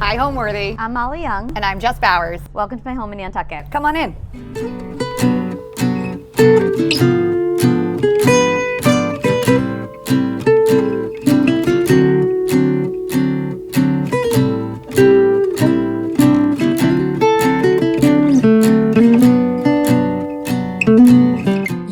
Hi, Homeworthy. I'm Molly Young. And I'm Jess Bauers. Welcome to my home in Nantucket. Come on in.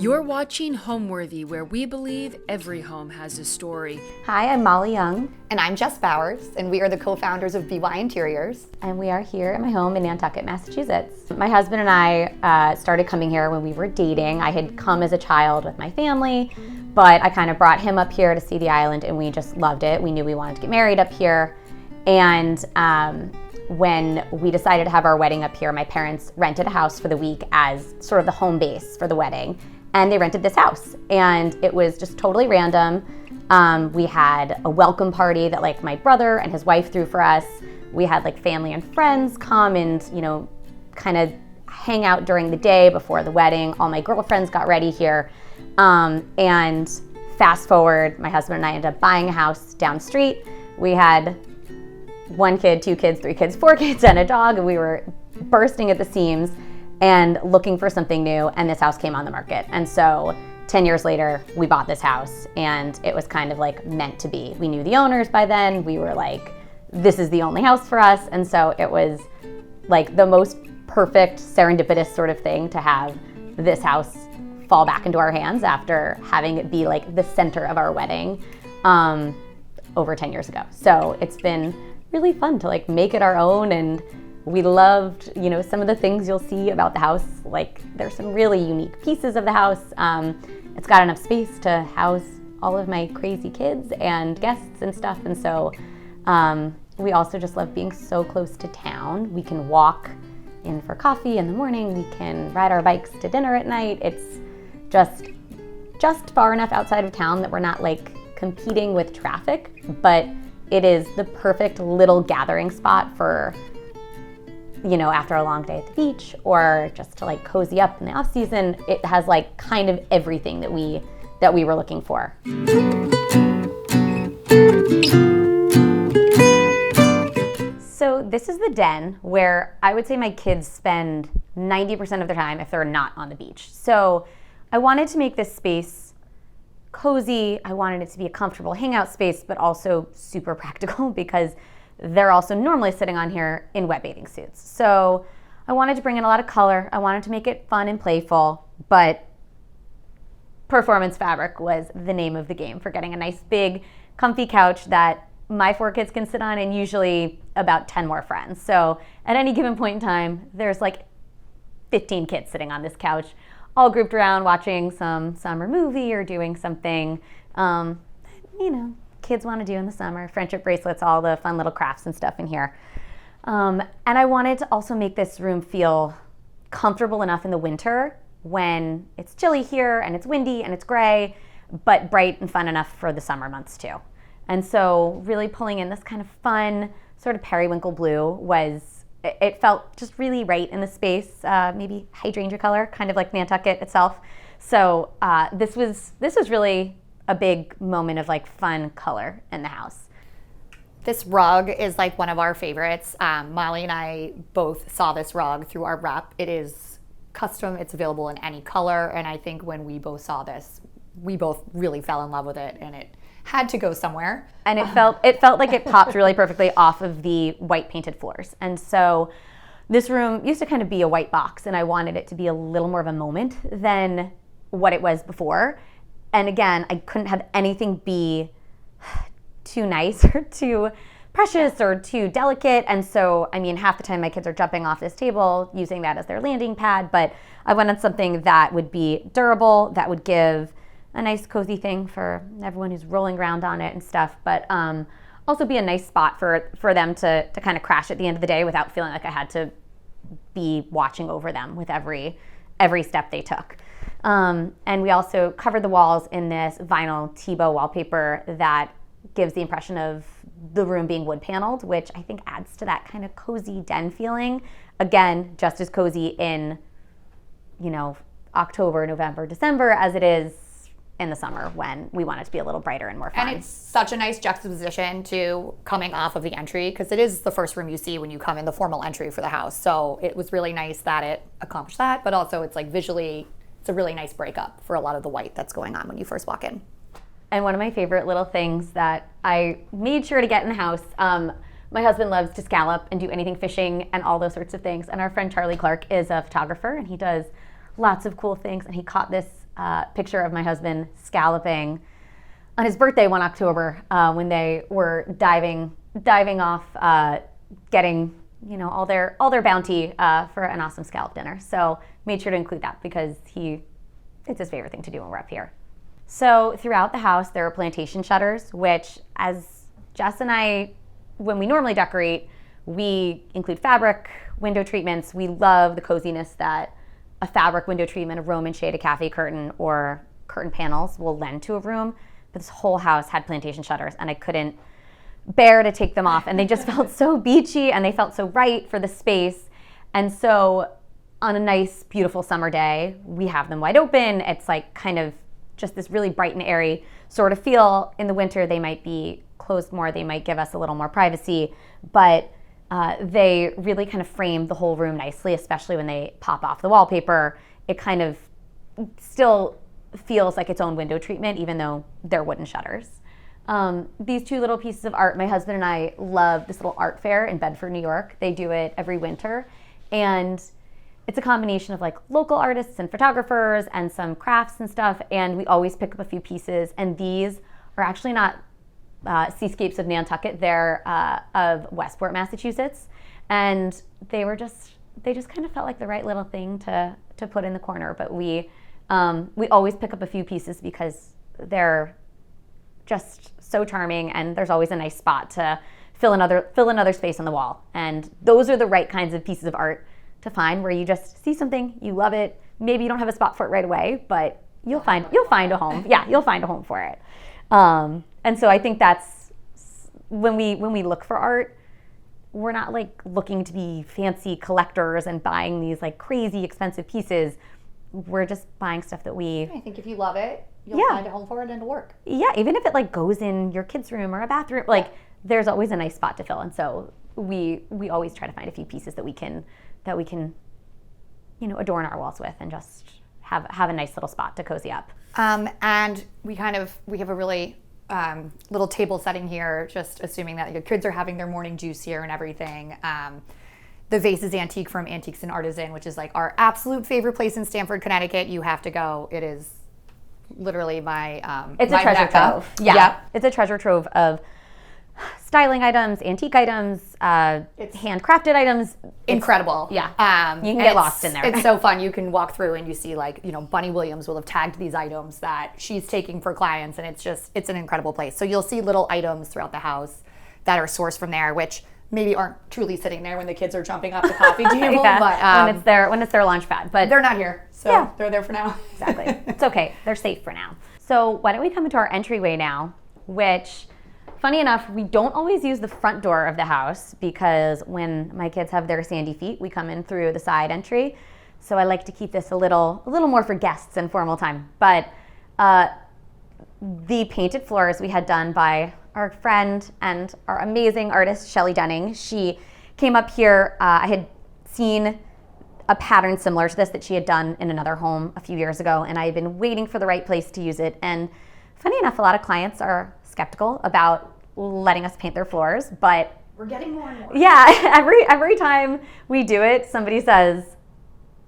You're watching Homeworthy, where we believe every home has a story. Hi, I'm Molly Young. And I'm Jess Bauers, and we are the co-founders of BY Interiors. And we are here at my home in Nantucket, Massachusetts. My husband and I started coming here when we were dating. I had come as a child with my family, but I kind of brought him up here to see the island, and we just loved it. We knew we wanted to get married up here. And when we decided to have our wedding up here, my parents rented a house for the week as sort of the home base for the wedding. And they rented this house, and it was just totally random. We had a welcome party that like my brother and his wife threw for us. We had like family and friends come and, you know, kind of hang out during the day before the wedding. All my girlfriends got ready here. And fast forward, my husband and I ended up buying a house down the street. We had 1 kid, 2 kids, 3 kids, 4 kids, and a dog, and we were bursting at the seams and looking for something new, and this house came on the market. And so 10 years later, we bought this house, and it was kind of like meant to be. We knew the owners by then. We were like, this is the only house for us. And so it was like the most perfect serendipitous sort of thing to have this house fall back into our hands after having it be like the center of our wedding over 10 years ago. So it's been really fun to like make it our own, and we loved, you know, some of the things you'll see about the house. Like there's some really unique pieces of the house. It's got enough space to house all of my crazy kids and guests and stuff. And so we also just love being so close to town. We can walk in for coffee in the morning. We can ride our bikes to dinner at night. It's just far enough outside of town that we're not like competing with traffic, but it is the perfect little gathering spot for, you know, after a long day at the beach or just to like cozy up in the off season. It has like kind of everything that we were looking for. So this is the den where I would say my kids spend 90% of their time if they're not on the beach. So I wanted to make this space cozy. I wanted it to be a comfortable hangout space, but also super practical because they're also normally sitting on here in wet bathing suits. So I wanted to bring in a lot of color. I wanted to make it fun and playful, but performance fabric was the name of the game for getting a nice big comfy couch that my 4 kids can sit on, and usually about 10 more friends. So at any given point in time, there's like 15 kids sitting on this couch, all grouped around watching some summer movie or doing something, you know, kids want to do in the summer, friendship bracelets, all the fun little crafts and stuff in here. And I wanted to also make this room feel comfortable enough in the winter when it's chilly here and it's windy and it's gray, but bright and fun enough for the summer months too. And so really pulling in this kind of fun sort of periwinkle blue it felt just really right in the space, maybe hydrangea color, kind of like Nantucket itself. So this was really a big moment of like fun color in the house. This rug is like one of our favorites. Molly and I both saw this rug through our rep. It is custom. It's available in any color. And I think when we both saw this, we both really fell in love with it, and it had to go somewhere. And it felt like it popped really perfectly off of the white painted floors. And so this room used to kind of be a white box, and I wanted it to be a little more of a moment than what it was before. And again, I couldn't have anything be too nice or too precious or too delicate. And so, I mean, half the time my kids are jumping off this table using that as their landing pad, but I wanted something that would be durable, that would give a nice cozy thing for everyone who's rolling around on it and stuff, but also be a nice spot for them to kind of crash at the end of the day without feeling like I had to be watching over them with every step they took. And we also covered the walls in this vinyl T-bow wallpaper that gives the impression of the room being wood paneled, which I think adds to that kind of cozy den feeling. Again, just as cozy in, you know, October, November, December as it is in the summer when we want it to be a little brighter and more fun. And it's such a nice juxtaposition to coming off of the entry, because it is the first room you see when you come in, the formal entry for the house. So it was really nice that it accomplished that, but also it's like visually, it's a really nice breakup for a lot of the white that's going on when you first walk in. And one of my favorite little things that I made sure to get in the house, my husband loves to scallop and do anything fishing and all those sorts of things. And our friend Charlie Clark is a photographer, and he does lots of cool things. And he caught this picture of my husband scalloping on his birthday one October when they were diving off, getting all their bounty for an awesome scallop dinner. So made sure to include that because it's his favorite thing to do when we're up here. So throughout the house there are plantation shutters, which, as Jess and I, when we normally decorate, we include fabric window treatments. We love the coziness that a fabric window treatment, a Roman shade, a cafe curtain, or curtain panels will lend to a room. But this whole house had plantation shutters, and I couldn't bear to take them off. And they just felt so beachy, and they felt so right for the space. And so on a nice, beautiful summer day, we have them wide open. It's like kind of just this really bright and airy sort of feel. In the winter, they might be closed more. They might give us a little more privacy, but they really kind of frame the whole room nicely, especially when they pop off the wallpaper. It kind of still feels like its own window treatment, even though they're wooden shutters. These two little pieces of art, my husband and I love this little art fair in Bedford, New York. They do it every winter, and it's a combination of like local artists and photographers and some crafts and stuff, and we always pick up a few pieces. And these are actually not seascapes of Nantucket, they're of Westport, Massachusetts, and they just kind of felt like the right little thing to put in the corner. But we always pick up a few pieces because they're just so charming, and there's always a nice spot to fill another space on the wall. And those are the right kinds of pieces of art to find, where you just see something, you love it. Maybe you don't have a spot for it right away, but you'll find a home. Yeah, you'll find a home for it. And so I think that's when we look for art, we're not like looking to be fancy collectors and buying these like crazy expensive pieces. We're just buying stuff that I think if you love it, you'll find a home for it and it'll work. Yeah, even if it like goes in your kid's room or a bathroom, like there's always a nice spot to fill. And so we always try to find a few pieces that we can adorn our walls with and just have a nice little spot to cozy up. And we have a really little table setting here, just assuming that your kids are having their morning juice here and everything. The vase is antique from Antiques and Artisan, which is like our absolute favorite place in Stamford, Connecticut. You have to go. It is literally my it's my a treasure mecca. trove. Yeah. It's a treasure trove of styling items, antique items, handcrafted items. Incredible. Yeah. You can get lost in there. It's so fun. You can walk through and you see Bunny Williams will have tagged these items that she's taking for clients, and it's an incredible place. So you'll see little items throughout the house that are sourced from there, which maybe aren't truly sitting there when the kids are jumping off the coffee table, but when it's their lunch pad. But they're not here, so they're there for now. Exactly. It's okay. They're safe for now. So why don't we come into our entryway now, which, funny enough, we don't always use the front door of the house because when my kids have their sandy feet, we come in through the side entry. So I like to keep this a little more for guests and formal time. But the painted floors we had done by our friend and our amazing artist, Shelley Denning. She came up here. I had seen a pattern similar to this that she had done in another home a few years ago, and I had been waiting for the right place to use it. And funny enough, a lot of clients are skeptical about letting us paint their floors, but we're getting more and more. Yeah, every time we do it, somebody says,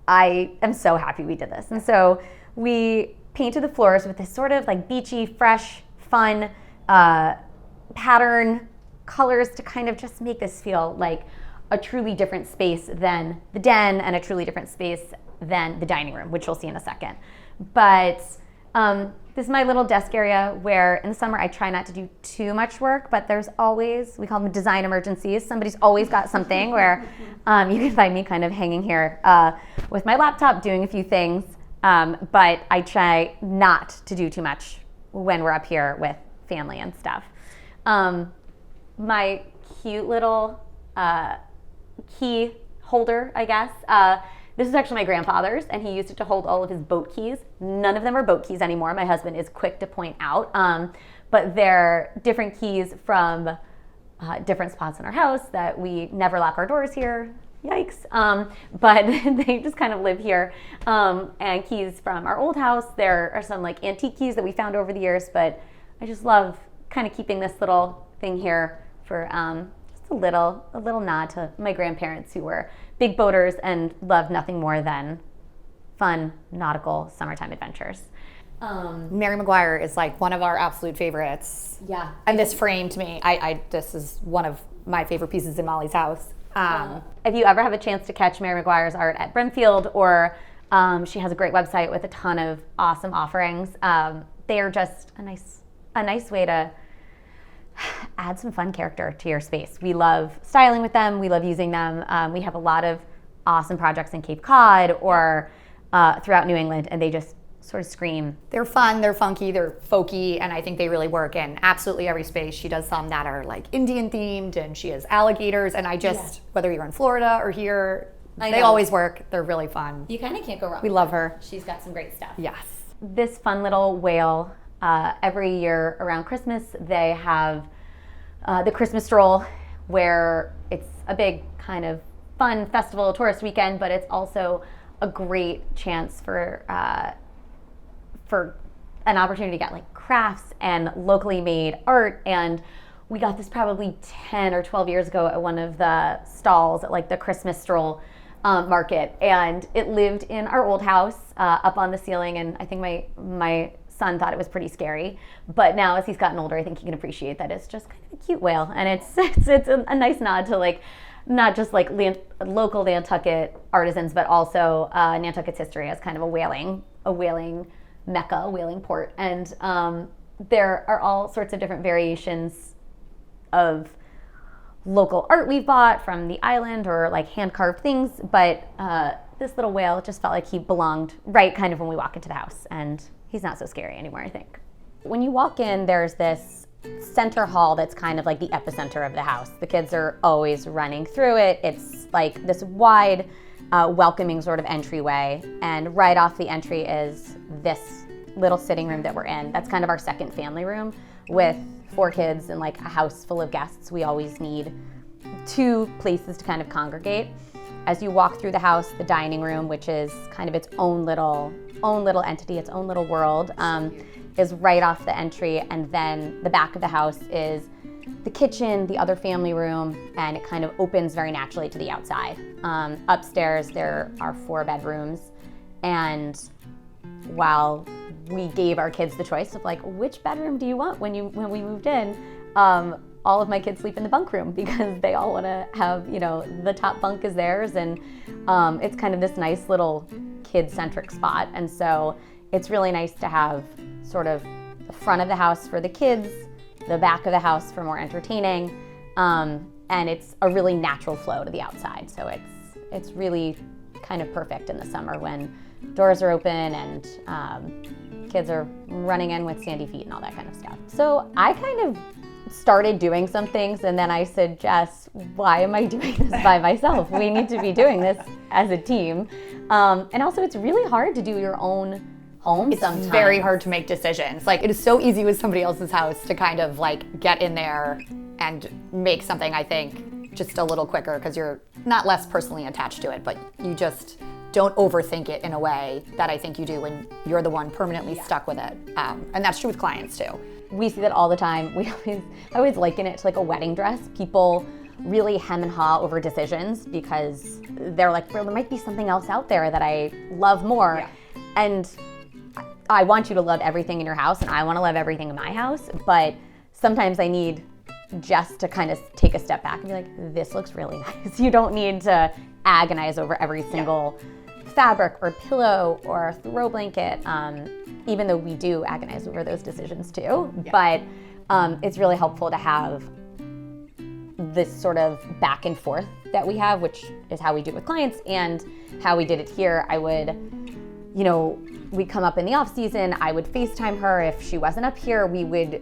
I am so happy we did this. And so we painted the floors with this sort of like beachy, fresh, fun pattern colors to kind of just make this feel like a truly different space than the den and a truly different space than the dining room, which you'll see in a second. But this is my little desk area where in the summer I try not to do too much work, but there's always, we call them design emergencies. Somebody's always got something where you can find me kind of hanging here with my laptop doing a few things, but I try not to do too much when we're up here with family and stuff. My cute little key holder, I guess. This is actually my grandfather's, and he used it to hold all of his boat keys. None of them are boat keys anymore. My husband is quick to point out, but they're different keys from different spots in our house that we never lock our doors here. Yikes. But they just kind of live here. And keys from our old house. There are some like antique keys that we found over the years, but I just love kind of keeping this little thing here for just a little nod to my grandparents who were big boaters and loved nothing more than fun nautical summertime adventures. Mary McGuire is like one of our absolute favorites. Yeah. And this framed me. This is one of my favorite pieces in Molly's house. If you ever have a chance to catch Mary McGuire's art at Brimfield, or she has a great website with a ton of awesome offerings. They are just a nice way to add some fun character to your space. We love styling with them. We love using them. We have a lot of awesome projects in Cape Cod or throughout New England, and they just sort of scream. They're fun, they're funky, they're folky, and I think they really work in absolutely every space. She does some that are like Indian themed, and she has alligators, and whether you're in Florida or here, they always work. They're really fun. You kind of can't go wrong. We love her. She's got some great stuff. Yes. This fun little whale, every year around Christmas, they have the Christmas stroll, where it's a big kind of fun festival tourist weekend, but it's also a great chance for an opportunity to get like crafts and locally made art. And we got this probably 10 or 12 years ago at one of the stalls at like the Christmas stroll market, and it lived in our old house up on the ceiling, and I think my son thought it was pretty scary, but now as he's gotten older, I think he can appreciate that it's just kind of a cute whale, and it's a nice nod to like not just like local Nantucket artisans, but also Nantucket's history as kind of a whaling mecca, a whaling port. And there are all sorts of different variations of local art we've bought from the island, or like hand-carved things, but this little whale just felt like he belonged right kind of when we walk into the house, and he's not so scary anymore, I think. When you walk in, there's this center hall that's kind of like the epicenter of the house. The kids are always running through it. It's like this wide, welcoming sort of entryway, and right off the entry is this little sitting room that we're in. That's kind of our second family room. With 4 kids and like a house full of guests, we always need 2 places to kind of congregate. As you walk through the house, the dining room, which is kind of its own little entity, its own little world, is right off the entry, and then the back of the house is the kitchen, the other family room, and it kind of opens very naturally to the outside. Upstairs, there are 4 bedrooms, and while we gave our kids the choice of like, which bedroom do you want when we moved in, all of my kids sleep in the bunk room because they all want to have, the top bunk is theirs, and it's kind of this nice little kid-centric spot. And so it's really nice to have sort of the front of the house for the kids, the back of the house for more entertaining, and it's a really natural flow to the outside. So it's really kind of perfect in the summer when doors are open and kids are running in with sandy feet and all that kind of stuff. So I kind of started doing some things, and then I said, Jess, why am I doing this by myself? We need to be doing this as a team. And also, it's really hard to do your own home sometimes. It's very hard to make decisions. Like, it is so easy with somebody else's house to kind of like get in there and make something, I think, just a little quicker, because you're not less personally attached to it, but you just don't overthink it in a way that I think you do when you're the one permanently stuck with it. And that's true with clients too. We see that all the time. I always liken it to like a wedding dress. People really hem and haw over decisions because they're like, well, there might be something else out there that I love more. Yeah. And I want you to love everything in your house, and I want to love everything in my house, but sometimes I need Jess to kind of take a step back and be like, this looks really nice. You don't need to agonize over every single fabric or pillow or throw blanket, even though we do agonize over those decisions too. But it's really helpful to have this sort of back and forth that we have, which is how we do it with clients and how we did it here. I would, we'd come up in the off season, I would FaceTime her. If she wasn't up here, we would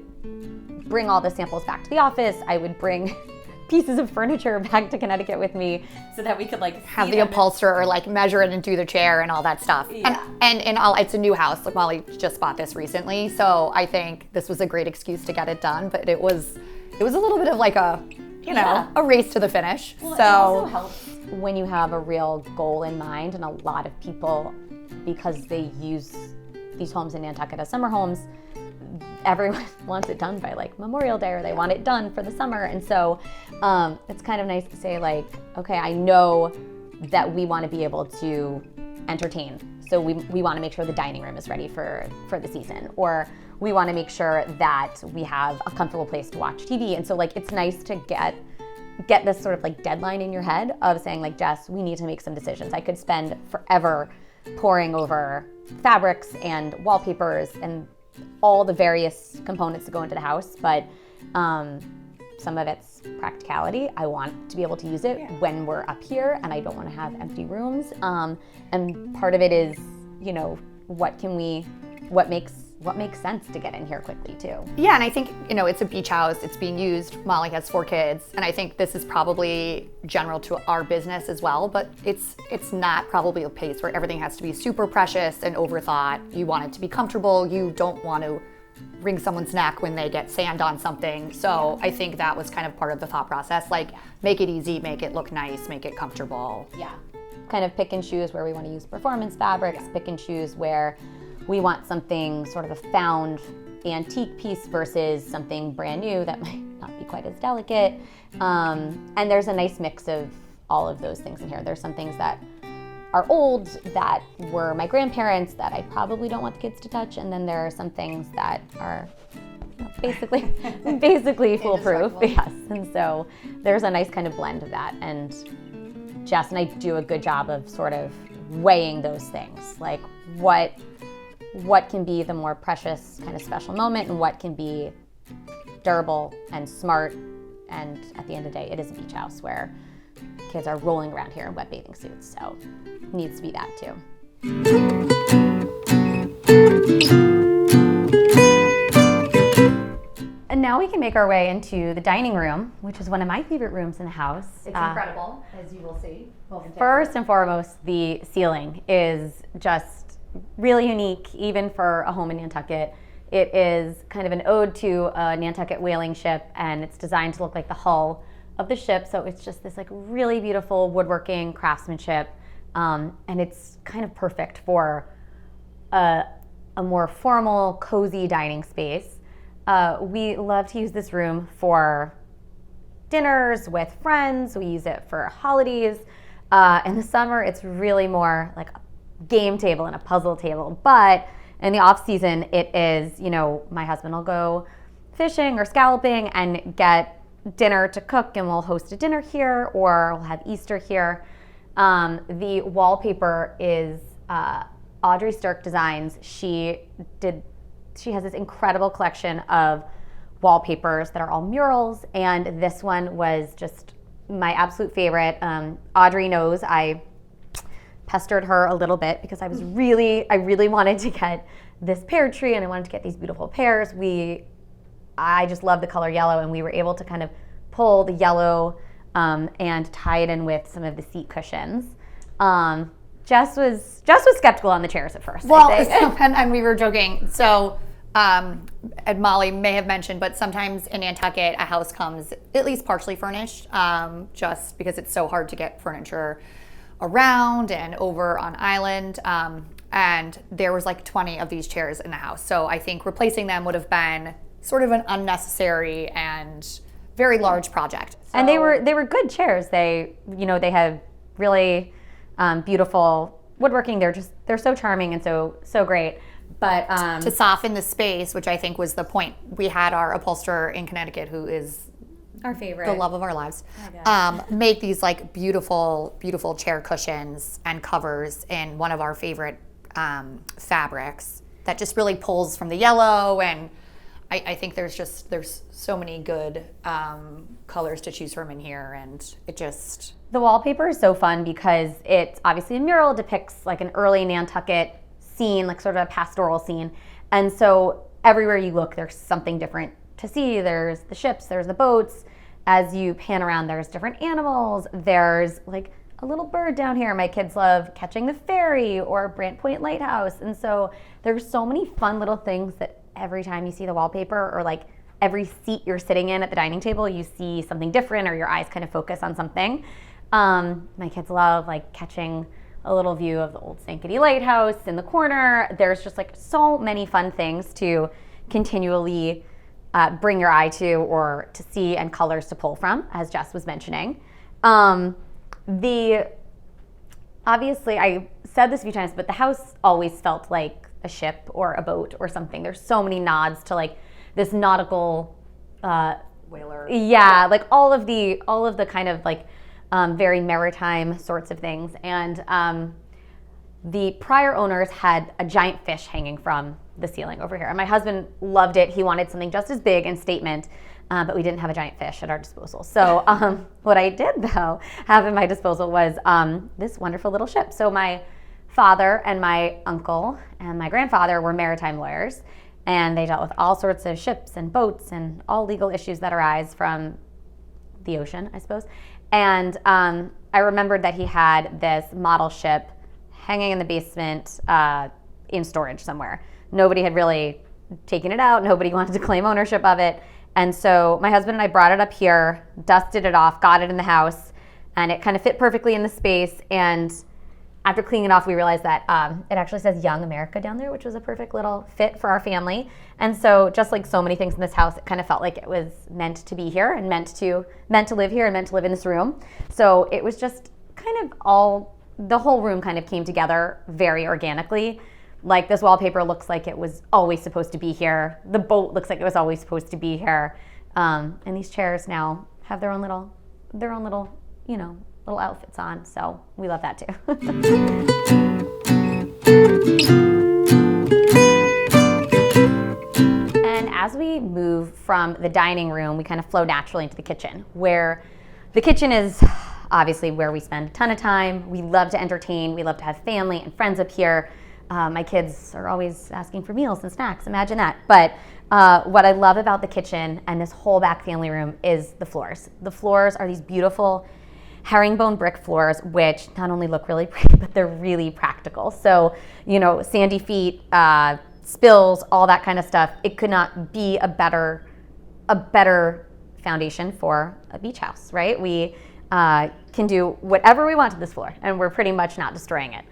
bring all the samples back to the office. I would bring pieces of furniture back to Connecticut with me so that we could like have the upholsterer like measure it and do the chair and all that stuff. Yeah. And all, it's a new house. Like Molly just bought this recently, so I think this was a great excuse to get it done. But it was a little bit of like a a race to the finish. Well, so it also helps when you have a real goal in mind, and a lot of people, because they use these homes in Nantucket as summer homes, everyone wants it done by like Memorial Day, or they want it done for the summer. And so it's kind of nice to say like, okay, I know that we want to be able to entertain. So we want to make sure the dining room is ready for the season, or we want to make sure that we have a comfortable place to watch TV. And so like, it's nice to get this sort of like deadline in your head of saying like, Jess, we need to make some decisions. I could spend forever poring over fabrics and wallpapers and all the various components that go into the house, but some of it's practicality. I want to be able to use it when we're up here, and I don't want to have empty rooms. And part of it is, what makes sense to get in here quickly too. Yeah, and I think, it's a beach house, it's being used. Molly has 4 kids, and I think this is probably general to our business as well, but it's not probably a place where everything has to be super precious and overthought. You want it to be comfortable. You don't want to wring someone's neck when they get sand on something. So I think that was kind of part of the thought process, like make it easy, make it look nice, make it comfortable. Yeah. Kind of pick and choose where we want to use performance fabrics, pick and choose where we want something sort of a found antique piece versus something brand new that might not be quite as delicate. And there's a nice mix of all of those things in here. There's some things that are old that were my grandparents that I probably don't want the kids to touch. And then there are some things that are basically foolproof. Yes. And so there's a nice kind of blend of that. And Jess and I do a good job of sort of weighing those things. Like what can be the more precious kind of special moment and what can be durable and smart. And at the end of the day, it is a beach house where kids are rolling around here in wet bathing suits. So it needs to be that too. And now we can make our way into the dining room, which is one of my favorite rooms in the house. It's incredible, as you will see. First and foremost, the ceiling is just really unique, even for a home in Nantucket. It is kind of an ode to a Nantucket whaling ship, and it's designed to look like the hull of the ship. So it's just this like really beautiful woodworking craftsmanship, and it's kind of perfect for a more formal, cozy dining space. We love to use this room for dinners with friends. We use it for holidays. In the summer, it's really more like a game table and a puzzle table. But in the off season, it is, my husband will go fishing or scalloping and get dinner to cook, and we'll host a dinner here, or we'll have Easter here. The wallpaper is Audrey Stirk Designs. She has this incredible collection of wallpapers that are all murals, and this one was just my absolute favorite. Audrey knows I pestered her a little bit because I really wanted to get this pear tree, and I wanted to get these beautiful pears. I just love the color yellow, and we were able to kind of pull the yellow and tie it in with some of the seat cushions. Jess was skeptical on the chairs at first. Well, and we were joking. So, and Molly may have mentioned, but sometimes in Nantucket, a house comes at least partially furnished, just because it's so hard to get furniture around and over on island. And there was like 20 of these chairs in the house. So I think replacing them would have been sort of an unnecessary and very large project. So, and they were good chairs. They have really beautiful woodworking. They're so charming and so great. But to soften the space, which I think was the point, we had our upholsterer in Connecticut, who is our favorite, the love of our lives, make these like beautiful chair cushions and covers in one of our favorite fabrics that just really pulls from the yellow. And I think there's so many good colors to choose from in here, and the wallpaper is so fun because it's obviously a mural, depicts like an early Nantucket scene, like sort of a pastoral scene. And so everywhere you look, there's something different to see. There's the ships, there's the boats, as you pan around, there's different animals. There's like a little bird down here. My kids love catching the ferry or Brant Point Lighthouse. And so there's so many fun little things that every time you see the wallpaper, or like every seat you're sitting in at the dining table, you see something different, or your eyes kind of focus on something. My kids love like catching a little view of the old Sankaty Lighthouse in the corner. There's just like so many fun things to continually bring your eye to, or to see, and colors to pull from, as Jess was mentioning. Obviously, I said this a few times, but the house always felt like a ship or a boat or something. There's so many nods to like this nautical whaler. Yeah, like all of the kind of like very maritime sorts of things. And the prior owners had a giant fish hanging from the ceiling over here. And my husband loved it. He wanted something just as big and statement, but we didn't have a giant fish at our disposal. So what I did, though, have at my disposal was this wonderful little ship. So my father and my uncle and my grandfather were maritime lawyers, and they dealt with all sorts of ships and boats and all legal issues that arise from the ocean, I suppose. And I remembered that he had this model ship hanging in the basement in storage somewhere. Nobody had really taken it out. Nobody wanted to claim ownership of it. And so my husband and I brought it up here, dusted it off, got it in the house, and it kind of fit perfectly in the space. And after cleaning it off, we realized that it actually says Young America down there, which was a perfect little fit for our family. And so just like so many things in this house, it kind of felt like it was meant to be here and meant to live here and meant to live in this room. So it was just kind of the whole room kind of came together very organically. Like this wallpaper looks like it was always supposed to be here. The boat looks like it was always supposed to be here. And these chairs now have their own little, little outfits on. So we love that too. And as we move from the dining room, we kind of flow naturally into the kitchen, where the kitchen is obviously where we spend a ton of time. We love to entertain. We love to have family and friends up here. My kids are always asking for meals and snacks. Imagine that. But what I love about the kitchen and this whole back family room is the floors. The floors are these beautiful herringbone brick floors, which not only look really pretty, but they're really practical. So, sandy feet, spills, all that kind of stuff. It could not be a better foundation for a beach house, right? We can do whatever we want to this floor, and we're pretty much not destroying it.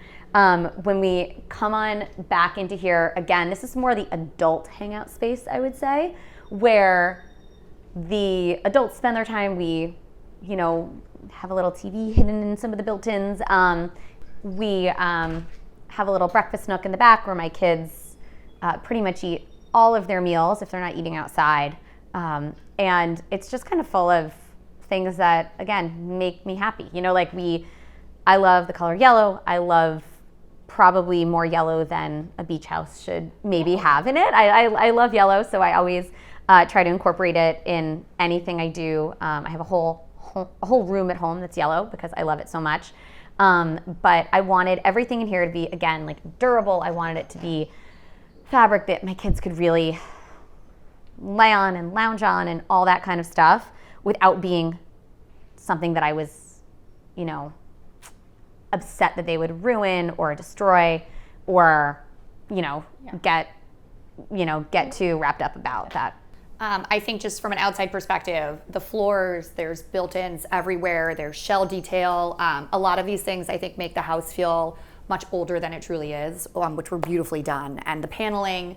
When we come on back into here, again, this is more the adult hangout space, I would say, where the adults spend their time. We, have a little TV hidden in some of the built-ins. We have a little breakfast nook in the back where my kids pretty much eat all of their meals if they're not eating outside. And it's just kind of full of things that, again, make me happy. I love the color yellow. I love probably more yellow than a beach house should maybe have in it. I love yellow, so I always try to incorporate it in anything I do. I have a whole room at home that's yellow because I love it so much. But I wanted everything in here to be, again, like durable. I wanted it to be fabric that my kids could really lay on and lounge on and all that kind of stuff without being something that I was, upset that they would ruin or destroy or, get too wrapped up about that. I think just from an outside perspective, the floors, there's built-ins everywhere, there's shell detail. A lot of these things I think make the house feel much older than it truly is, which were beautifully done. And the paneling,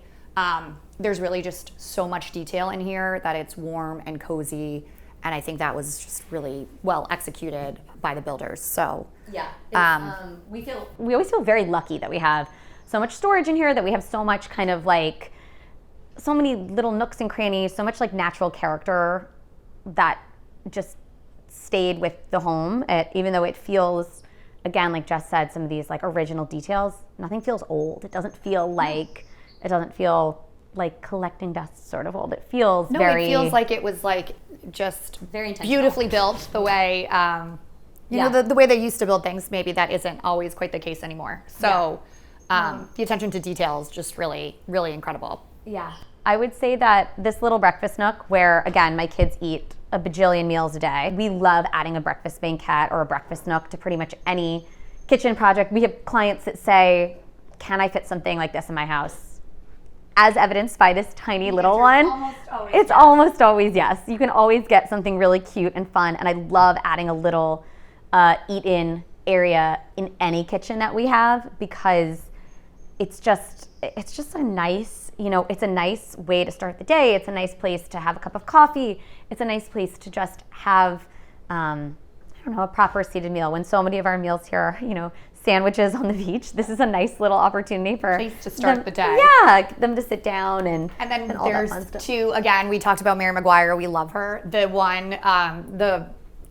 there's really just so much detail in here that it's warm and cozy. And I think that was just really well executed by the builders. So yeah, we always feel very lucky that we have so much storage in here, that we have so much kind of like so many little nooks and crannies, so much like natural character that just stayed with the home. Even though it feels, again, like Jess said, some of these like original details, nothing feels old. It doesn't feel like collecting dust sort of old. It feels it feels like it was like just very beautifully built the way the way they used to build things. Maybe that isn't always quite the case anymore. So the attention to detail is just really, really incredible. Yeah, I would say that this little breakfast nook where, again, my kids eat a bajillion meals a day. We love adding a breakfast banquette or a breakfast nook to pretty much any kitchen project. We have clients that say, can I fit something like this in my house? As evidenced by this tiny little one. It's almost always yes. You can always get something really cute and fun. And I love adding a little eat-in area in any kitchen that we have, because it's just a nice, it's a nice way to start the day. It's a nice place to have a cup of coffee. It's a nice place to just have, a proper seated meal. When so many of our meals here are, sandwiches on the beach, this is a nice little opportunity for place to start the day. Yeah, them to sit down and then all there's that fun stuff. two. Again, we talked about Mary McGuire. We love her. The one,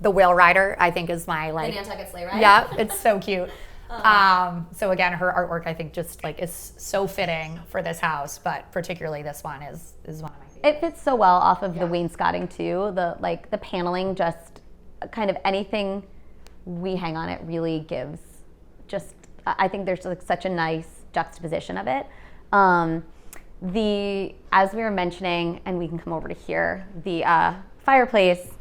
the whale rider, I think is my The Nantucket sleigh ride. Yeah, it's so cute. So again, her artwork I think just is so fitting for this house, but particularly this one is one of my favorites. It fits so well off of the wainscoting too. The paneling, just kind of anything we hang on it really gives. I think there's such a nice juxtaposition of it. As we were mentioning, and we can come over to here, the fireplace,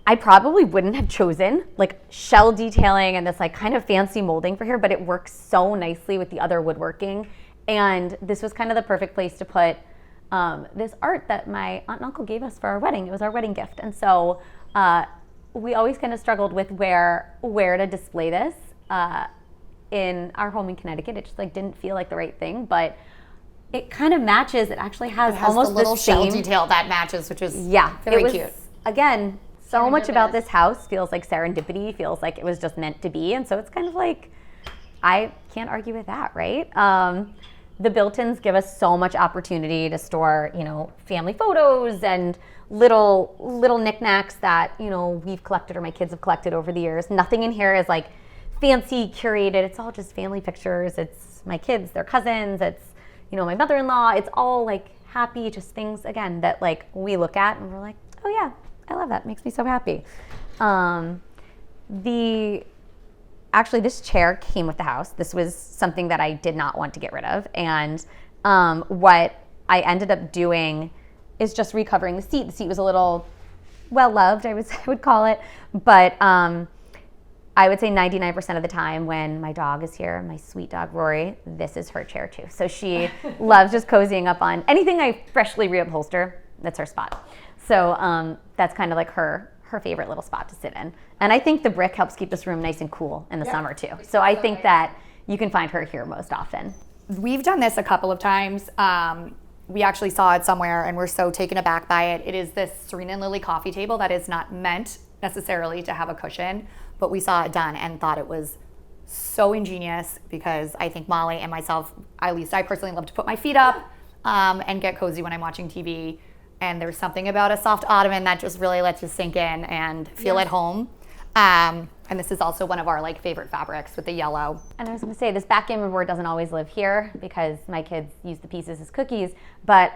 I probably wouldn't have chosen shell detailing and this kind of fancy molding for here, but it works so nicely with the other woodworking. And this was kind of the perfect place to put this art that my aunt and uncle gave us for our wedding. It was our wedding gift. And so we always kind of struggled with where to display this in our home in Connecticut. It just didn't feel like the right thing, but it kind of matches. It actually has almost the little the same shell detail that matches, which is very cute. Again, so much about this house feels like serendipity, feels like it was just meant to be. And so it's kind of I can't argue with that, right? The built-ins give us so much opportunity to store, family photos and little knickknacks that, we've collected or my kids have collected over the years. Nothing in here is fancy, curated. It's all just family pictures. It's my kids, their cousins. It's, my mother-in-law. It's all happy, just things, again, that we look at and we're like, oh yeah, I love that. It makes me so happy. Actually, this chair came with the house. This was something that I did not want to get rid of. And what I ended up doing is just recovering the seat. The seat was a little well-loved, I would call it. But I would say 99% of the time when my dog is here, my sweet dog Rory, this is her chair too. So she loves just cozying up on anything I freshly reupholster. That's her spot. So that's kind of her favorite little spot to sit in. And I think the brick helps keep this room nice and cool in the summer too. So I think that you can find her here most often. We've done this a couple of times. We actually saw it somewhere and we're so taken aback by it. It is this Serena and Lily coffee table that is not meant necessarily to have a cushion, but we saw it done and thought it was so ingenious, because I think Molly and myself, at least I personally love to put my feet up and get cozy when I'm watching TV. And there's something about a soft ottoman that just really lets you sink in and feel at home. And this is also one of our favorite fabrics with the yellow. And I was going to say, this backgammon board doesn't always live here because my kids use the pieces as cookies. But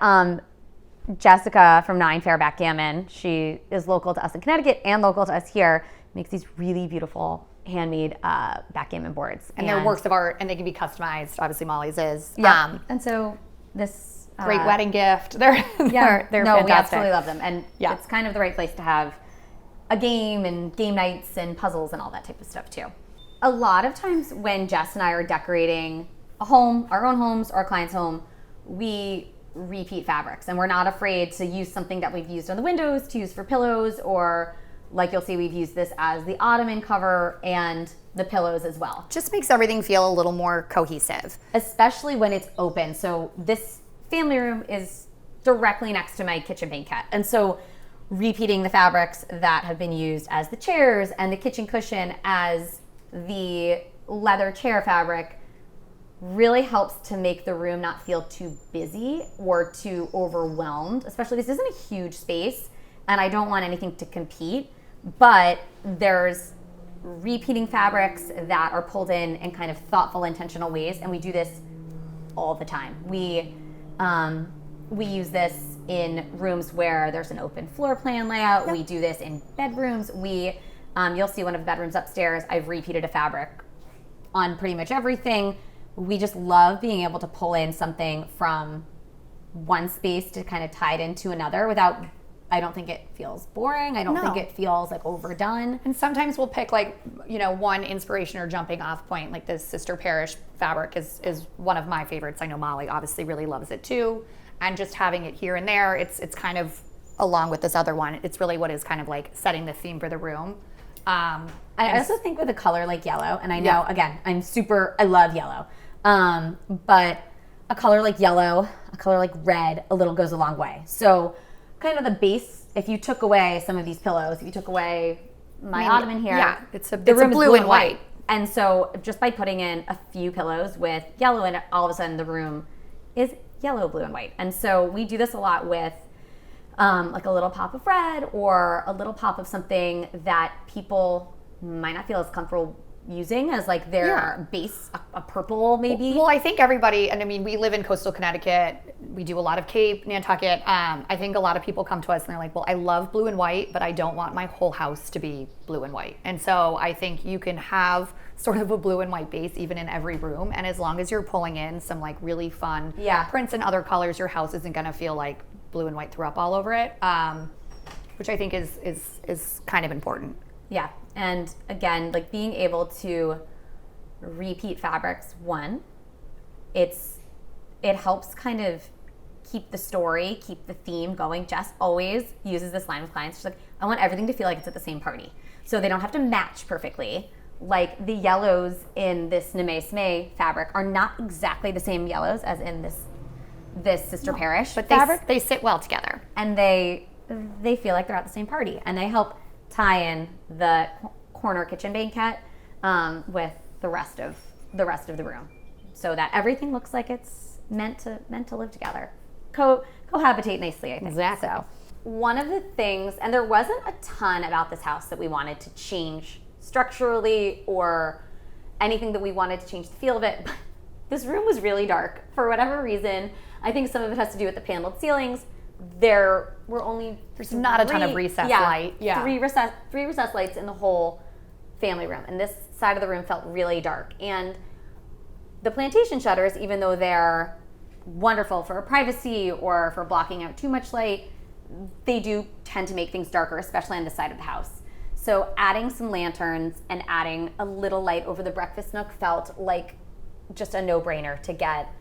Jessica from 9 Fair Backgammon, she is local to us in Connecticut and local to us here, makes these really beautiful handmade backgammon boards. And they're works of art, and they can be customized. Obviously, Molly's is. Yeah. And so this... great wedding gift. They're fantastic. We absolutely love them. And it's kind of the right place to have a game and game nights and puzzles and all that type of stuff too. A lot of times when Jess and I are decorating a home, our own homes, or our client's home, we repeat fabrics, and we're not afraid to use something that we've used on the windows to use for pillows, or you'll see we've used this as the ottoman cover and the pillows as well. Just makes everything feel a little more cohesive. Especially when it's open. So this family room is directly next to my kitchen banquette. And so repeating the fabrics that have been used as the chairs and the kitchen cushion as the leather chair fabric really helps to make the room not feel too busy or too overwhelmed. Especially, this isn't a huge space and I don't want anything to compete, but there's repeating fabrics that are pulled in kind of thoughtful, intentional ways, and we do this all the time. We use this in rooms where there's an open floor plan layout. Yep. We do this in bedrooms. You'll see one of the bedrooms upstairs. I've repeated a fabric on pretty much everything. We just love being able to pull in something from one space to kind of tie it into another without I don't think it feels boring. I don't think it feels like overdone. And sometimes we'll pick like, one inspiration or jumping off point, like this Sister Parish fabric is one of my favorites. I know Molly obviously really loves it too. And just having it here and there, it's kind of along with this other one, it's really what is kind of like setting the theme for the room. I also think with a color like yellow, and I know, again, I love yellow. But a color like yellow, a color like red, a little goes a long way. So kind of the base, if you took away some of these pillows, if you took away my ottoman here, it's a blue and white. And so just by putting in a few pillows with yellow in it, all of a sudden the room is yellow, blue, and white. And so we do this a lot with like a little pop of red or a little pop of something that people might not feel as comfortable using as like their base, a purple maybe. Well, I think everybody, and I mean, we live in coastal Connecticut. We do a lot of Cape, Nantucket. I think a lot of people come to us and they're like, well, I love blue and white, but I don't want my whole house to be blue and white. And so I think you can have sort of a blue and white base even in every room. And as long as you're pulling in some like really fun prints and other colors, your house isn't going to feel like blue and white threw up all over it, which I think is kind of important. Yeah. And again, like being able to repeat fabrics, it helps kind of keep the story, keep the theme going. Jess always uses this line with clients. She's like, I want everything to feel like it's at the same party. So they don't have to match perfectly. Like the yellows in this May fabric are not exactly the same yellows as in this Sister Parish fabric. They sit well together. And they feel like they're at the same party. And they help tie in the corner kitchen banquette with the rest of the room, so that everything looks like it's meant to live together, cohabitate nicely. I think exactly. So one of the things, and there wasn't a ton about this house that we wanted to change structurally or anything that we wanted to change the feel of it. But this room was really dark for whatever reason. I think some of it has to do with the paneled ceilings. There's not a ton of recessed light. Yeah. Three recessed lights in the whole family room. And this side of the room felt really dark. And the plantation shutters, even though they're wonderful for privacy or for blocking out too much light, they do tend to make things darker, especially on this side of the house. So adding some lanterns and adding a little light over the breakfast nook felt like just a no-brainer to get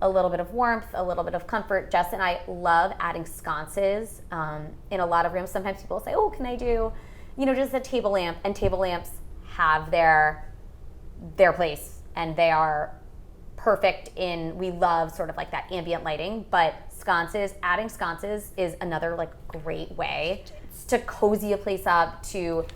a little bit of warmth, a little bit of comfort. Jess and I love adding sconces in a lot of rooms. Sometimes people say, oh, can I do, just a table lamp? And table lamps have their place, and they are perfect we love sort of like that ambient lighting, but adding sconces is another like great way to cozy a place up, to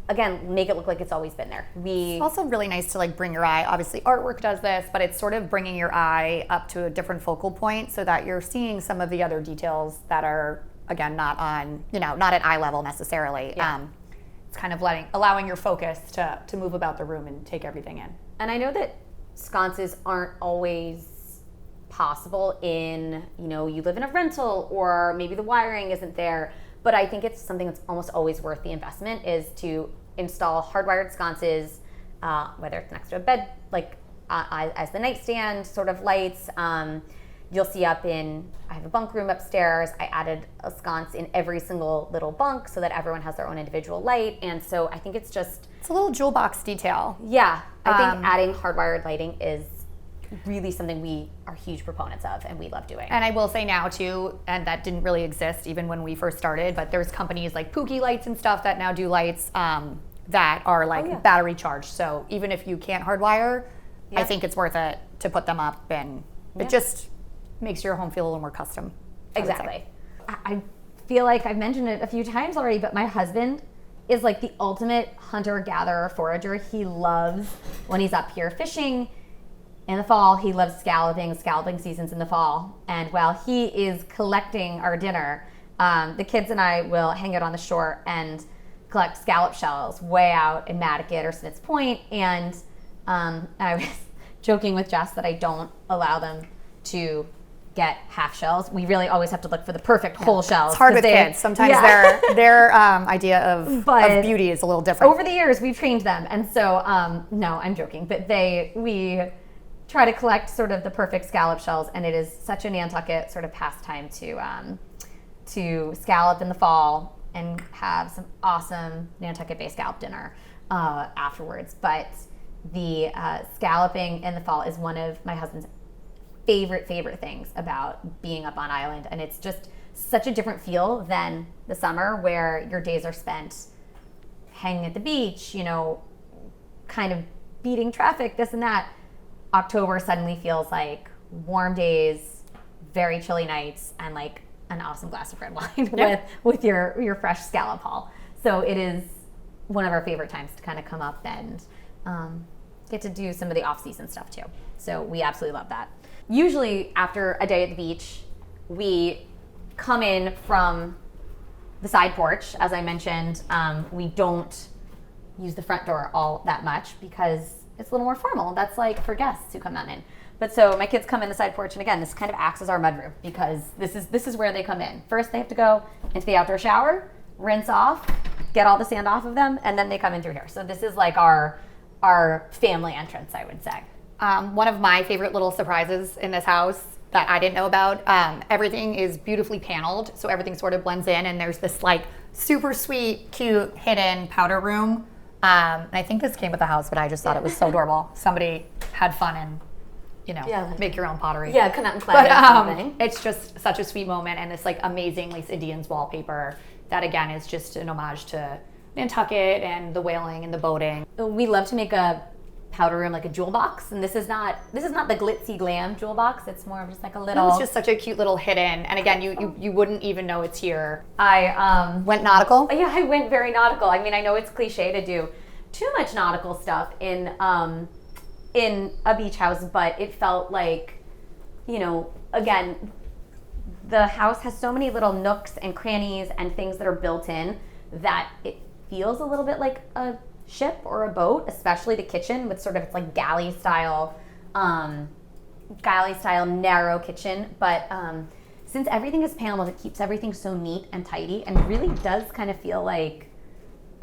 again, make it look like it's always been there. It's also really nice to like bring your eye. Obviously, artwork does this, but it's sort of bringing your eye up to a different focal point so that you're seeing some of the other details that are, again, not at eye level necessarily. Yeah. It's kind of allowing your focus to move about the room and take everything in. And I know that sconces aren't always possible in, you live in a rental or maybe the wiring isn't there. But I think it's something that's almost always worth the investment, is to install hardwired sconces, whether it's next to a bed, like as the nightstand sort of lights. You'll see I have a bunk room upstairs. I added a sconce in every single little bunk so that everyone has their own individual light. And so I think it's a little jewel box detail. Yeah, I think adding hardwired lighting is really something we are huge proponents of and we love doing. And I will say now too, and that didn't really exist even when we first started, but there's companies like Pookie Lights and stuff that now do lights that are like battery charged. So even if you can't hardwire, I think it's worth it to put them up, and it just makes your home feel a little more custom. Exactly. I feel like I've mentioned it a few times already, but my husband is like the ultimate hunter-gatherer forager. He loves when he's up here fishing. In the fall, he loves scalloping seasons in the fall. And while he is collecting our dinner, the kids and I will hang out on the shore and collect scallop shells way out in Nantucket or Smith's Point. And I was joking with Jess that I don't allow them to get half shells. We really always have to look for the perfect whole shells. It's hard with kids. Sometimes their idea of beauty is a little different. Over the years, we've trained them. And so, no, I'm joking. But we try to collect sort of the perfect scallop shells, and it is such a Nantucket sort of pastime to to scallop in the fall and have some awesome Nantucket-based scallop dinner afterwards. But the scalloping in the fall is one of my husband's favorite things about being up on island, and it's just such a different feel than the summer where your days are spent hanging at the beach, you know, kind of beating traffic, this and that. October suddenly feels like warm days, very chilly nights, and like an awesome glass of red wine with your fresh scallop haul. So it is one of our favorite times to kind of come up and get to do some of the off-season stuff too. So we absolutely love that. Usually after a day at the beach, we come in from the side porch. As I mentioned, we don't use the front door all that much because it's a little more formal. That's like for guests who come on in. But so my kids come in the side porch, and again, this kind of acts as our mudroom because this is where they come in. First, they have to go into the outdoor shower, rinse off, get all the sand off of them, and then they come in through here. So this is like our family entrance, I would say. One of my favorite little surprises in this house that I didn't know about, everything is beautifully paneled, so everything sort of blends in, and there's this like super sweet, cute, hidden powder room. And I think this came with the house, but I just thought it was so adorable. Somebody had fun and, you know, make your own pottery. Yeah, come out and play something. It's just such a sweet moment, and this like amazing Lace Indians wallpaper that again is just an homage to Nantucket and the whaling and the boating. We love to make a powder room like a jewel box, and this is not the glitzy glam jewel box. It's more of just like a little. It's just such a cute little hidden, and again, you wouldn't even know it's here. I went nautical. Yeah, I went very nautical. I mean, I know it's cliche to do too much nautical stuff in a beach house, but it felt like, you know, again, the house has so many little nooks and crannies and things that are built in that it feels a little bit like a ship or a boat, especially the kitchen with sort of, it's like galley style narrow kitchen. But since everything is paneled, it keeps everything so neat and tidy and really does kind of feel like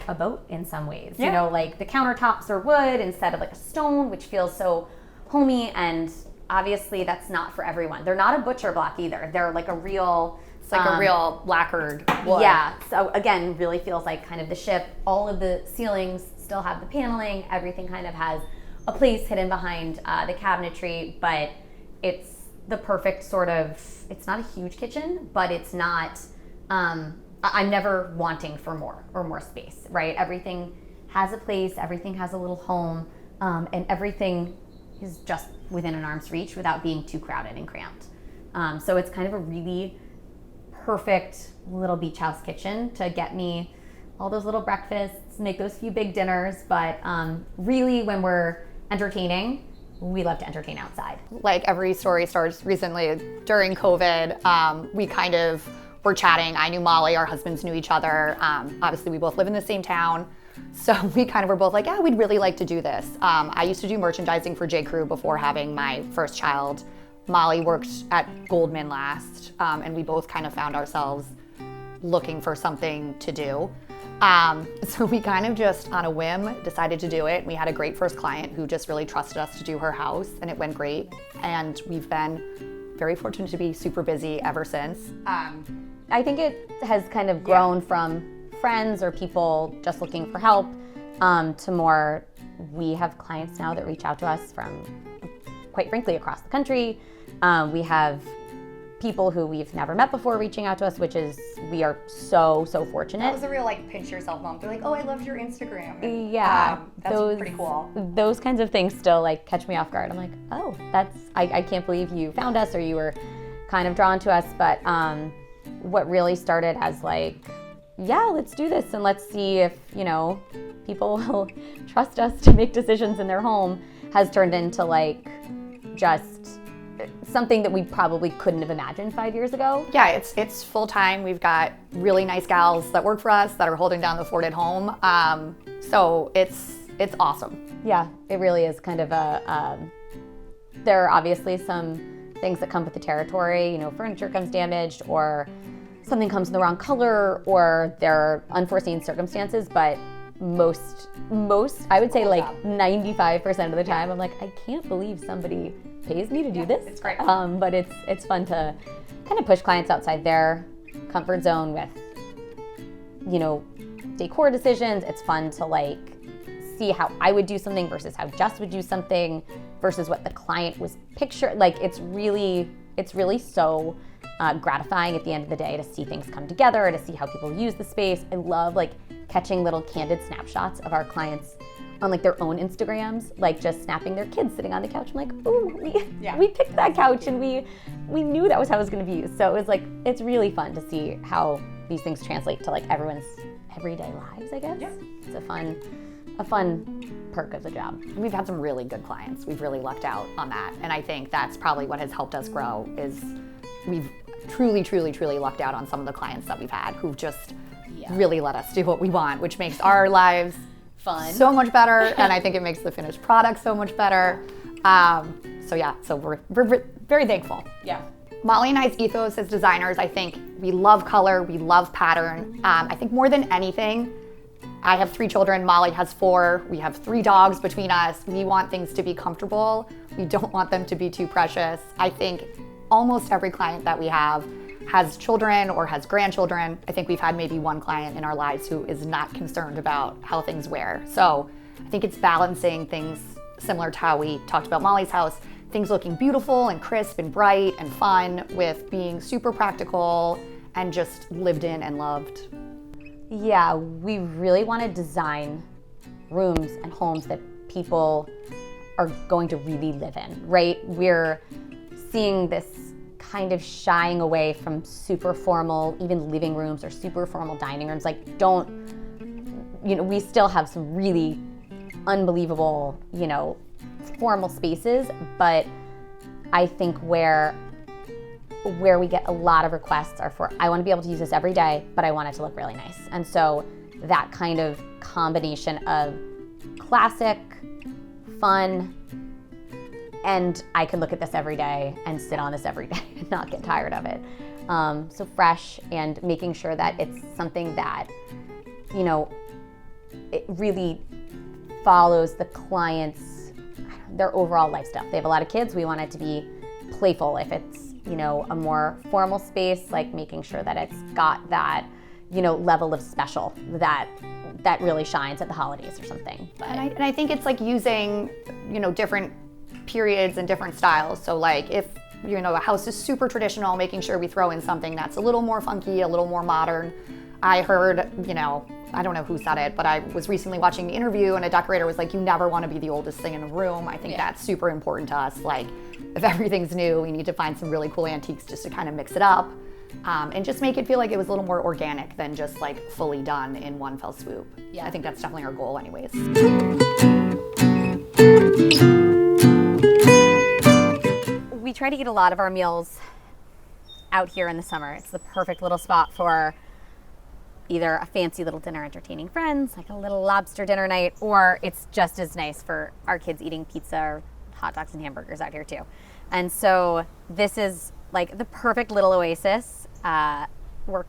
a boat in some ways. You know, like the countertops are wood instead of like a stone, which feels so homey, and obviously that's not for everyone. They're not a butcher block either. They're like a real, it's like a real lacquered wood. Yeah, so again, really feels like kind of the ship. All of the ceilings still have the paneling. Everything kind of has a place hidden behind the cabinetry, but it's the perfect sort of, it's not a huge kitchen, but it's not, I'm never wanting for more space, right? Everything has a place, everything has a little home, and everything is just within an arm's reach without being too crowded and cramped. So it's kind of a really perfect little beach house kitchen to get me all those little breakfasts, make those few big dinners, but really when we're entertaining, we love to entertain outside. Like every story starts recently during COVID, we kind of were chatting. I knew Molly, our husbands knew each other. Obviously we both live in the same town. So we kind of were both like, yeah, we'd really like to do this. I used to do merchandising for J. Crew before having my first child. Molly worked at Goldman last, and we both kind of found ourselves looking for something to do. So we kind of just on a whim decided to do it. We had a great first client who just really trusted us to do her house, and it went great. And we've been very fortunate to be super busy ever since. I think it has kind of grown from friends or people just looking for help to more, we have clients now that reach out to us from, quite frankly, across the country. We have people who we've never met before reaching out to us, which is, we are so fortunate. That was a real like pinch yourself moment. They're like, oh, I loved your Instagram. And, yeah. That's pretty cool. Those kinds of things still like catch me off guard. I'm like, oh, I can't believe you found us or you were kind of drawn to us. But what really started as like, yeah, let's do this and let's see if, you know, people will trust us to make decisions in their home, has turned into like just something that we probably couldn't have imagined 5 years ago. Yeah, it's full time. We've got really nice gals that work for us that are holding down the fort at home. So it's awesome. Yeah, it really is kind of a, there are obviously some things that come with the territory, you know, furniture comes damaged or something comes in the wrong color or there are unforeseen circumstances, but most, I would say like 95% of the time, I'm like, I can't believe somebody pays me to do this. It's great. But it's fun to kind of push clients outside their comfort zone with, decor decisions. It's fun to like see how I would do something versus how Jess would do something versus what the client was pictured. Like it's really so gratifying at the end of the day to see things come together, to see how people use the space. I love like catching little candid snapshots of our clients on like their own Instagrams, like just snapping their kids sitting on the couch. I'm like, ooh, we picked that couch and we knew that was how it was gonna be used. So it was like, it's really fun to see how these things translate to like everyone's everyday lives, I guess. Yeah. It's a fun perk of the job. We've had some really good clients. We've really lucked out on that. And I think that's probably what has helped us grow is we've truly lucked out on some of the clients that we've had who've just really let us do what we want, which makes our lives fun, so much better. And I think it makes the finished product so much better. So we're very thankful. Yeah. Molly and I's ethos as designers, I think we love color, we love pattern. I think more than anything, I have 3 children, Molly has 4. We have 3 dogs between us. We want things to be comfortable. We don't want them to be too precious. I think almost every client that we have has children or has grandchildren. I think we've had maybe one client in our lives who is not concerned about how things wear. So I think it's balancing things similar to how we talked about Molly's house, things looking beautiful and crisp and bright and fun with being super practical and just lived in and loved. Yeah, we really want to design rooms and homes that people are going to really live in, right? We're seeing this kind of shying away from super formal, even living rooms or super formal dining rooms. Like we still have some really unbelievable, formal spaces, but I think where we get a lot of requests are for, I want to be able to use this every day, but I want it to look really nice. And so that kind of combination of classic, fun, and I can look at this every day and sit on this every day and not get tired of it. So fresh and making sure that it's something that, it really follows the client's, their overall lifestyle. They have a lot of kids. We want it to be playful. If it's, a more formal space, like making sure that it's got that, level of special that really shines at the holidays or something. But and I think it's like using, different periods and different styles. So like if, a house is super traditional, making sure we throw in something that's a little more funky, a little more modern. I heard, I don't know who said it, but I was recently watching the interview and a decorator was like, you never want to be the oldest thing in a room. I think that's super important to us. Like if everything's new, we need to find some really cool antiques just to kind of mix it up and just make it feel like it was a little more organic than just like fully done in one fell swoop. Yeah, I think that's definitely our goal anyways. We try to eat a lot of our meals out here in the summer. It's the perfect little spot for either a fancy little dinner entertaining friends, like a little lobster dinner night, or it's just as nice for our kids eating pizza or hot dogs and hamburgers out here too. And so this is like the perfect little oasis. We're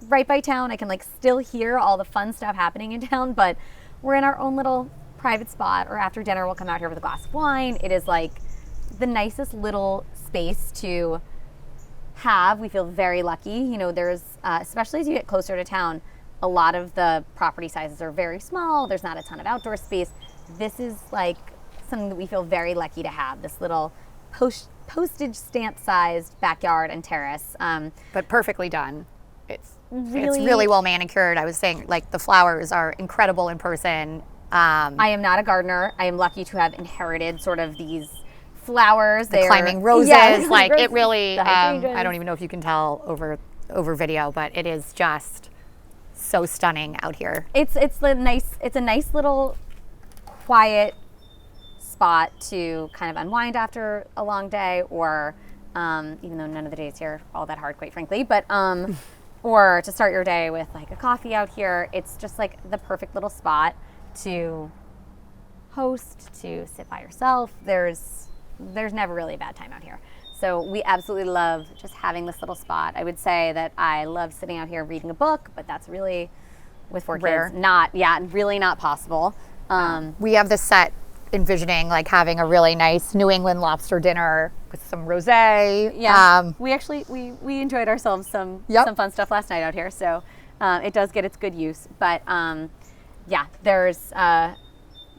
right by town. I can like still hear all the fun stuff happening in town, but we're in our own little private spot, or after dinner we'll come out here with a glass of wine. It is like the nicest little space to have. We feel very lucky. There's, especially as you get closer to town, a lot of the property sizes are very small. There's not a ton of outdoor space. This is like something that we feel very lucky to have, this little postage stamp sized backyard and terrace. But perfectly done. It's really well manicured. I was saying like the flowers are incredible in person. I am not a gardener. I am lucky to have inherited sort of these flowers. The climbing roses, like it really, I don't even know if you can tell over video, but it is just so stunning out here. It's a nice little quiet spot to kind of unwind after a long day, or even though none of the days here are all that hard, quite frankly, but or to start your day with like a coffee out here. It's just like the perfect little spot to host, to sit by yourself. There's never really a bad time out here. So we absolutely love just having this little spot. I would say that I love sitting out here reading a book, but that's really, with 4 rare. Kids, really not possible. We have this set envisioning like having a really nice New England lobster dinner with some rosé. Yeah, we enjoyed ourselves some fun stuff last night out here, so it does get its good use. But yeah, there's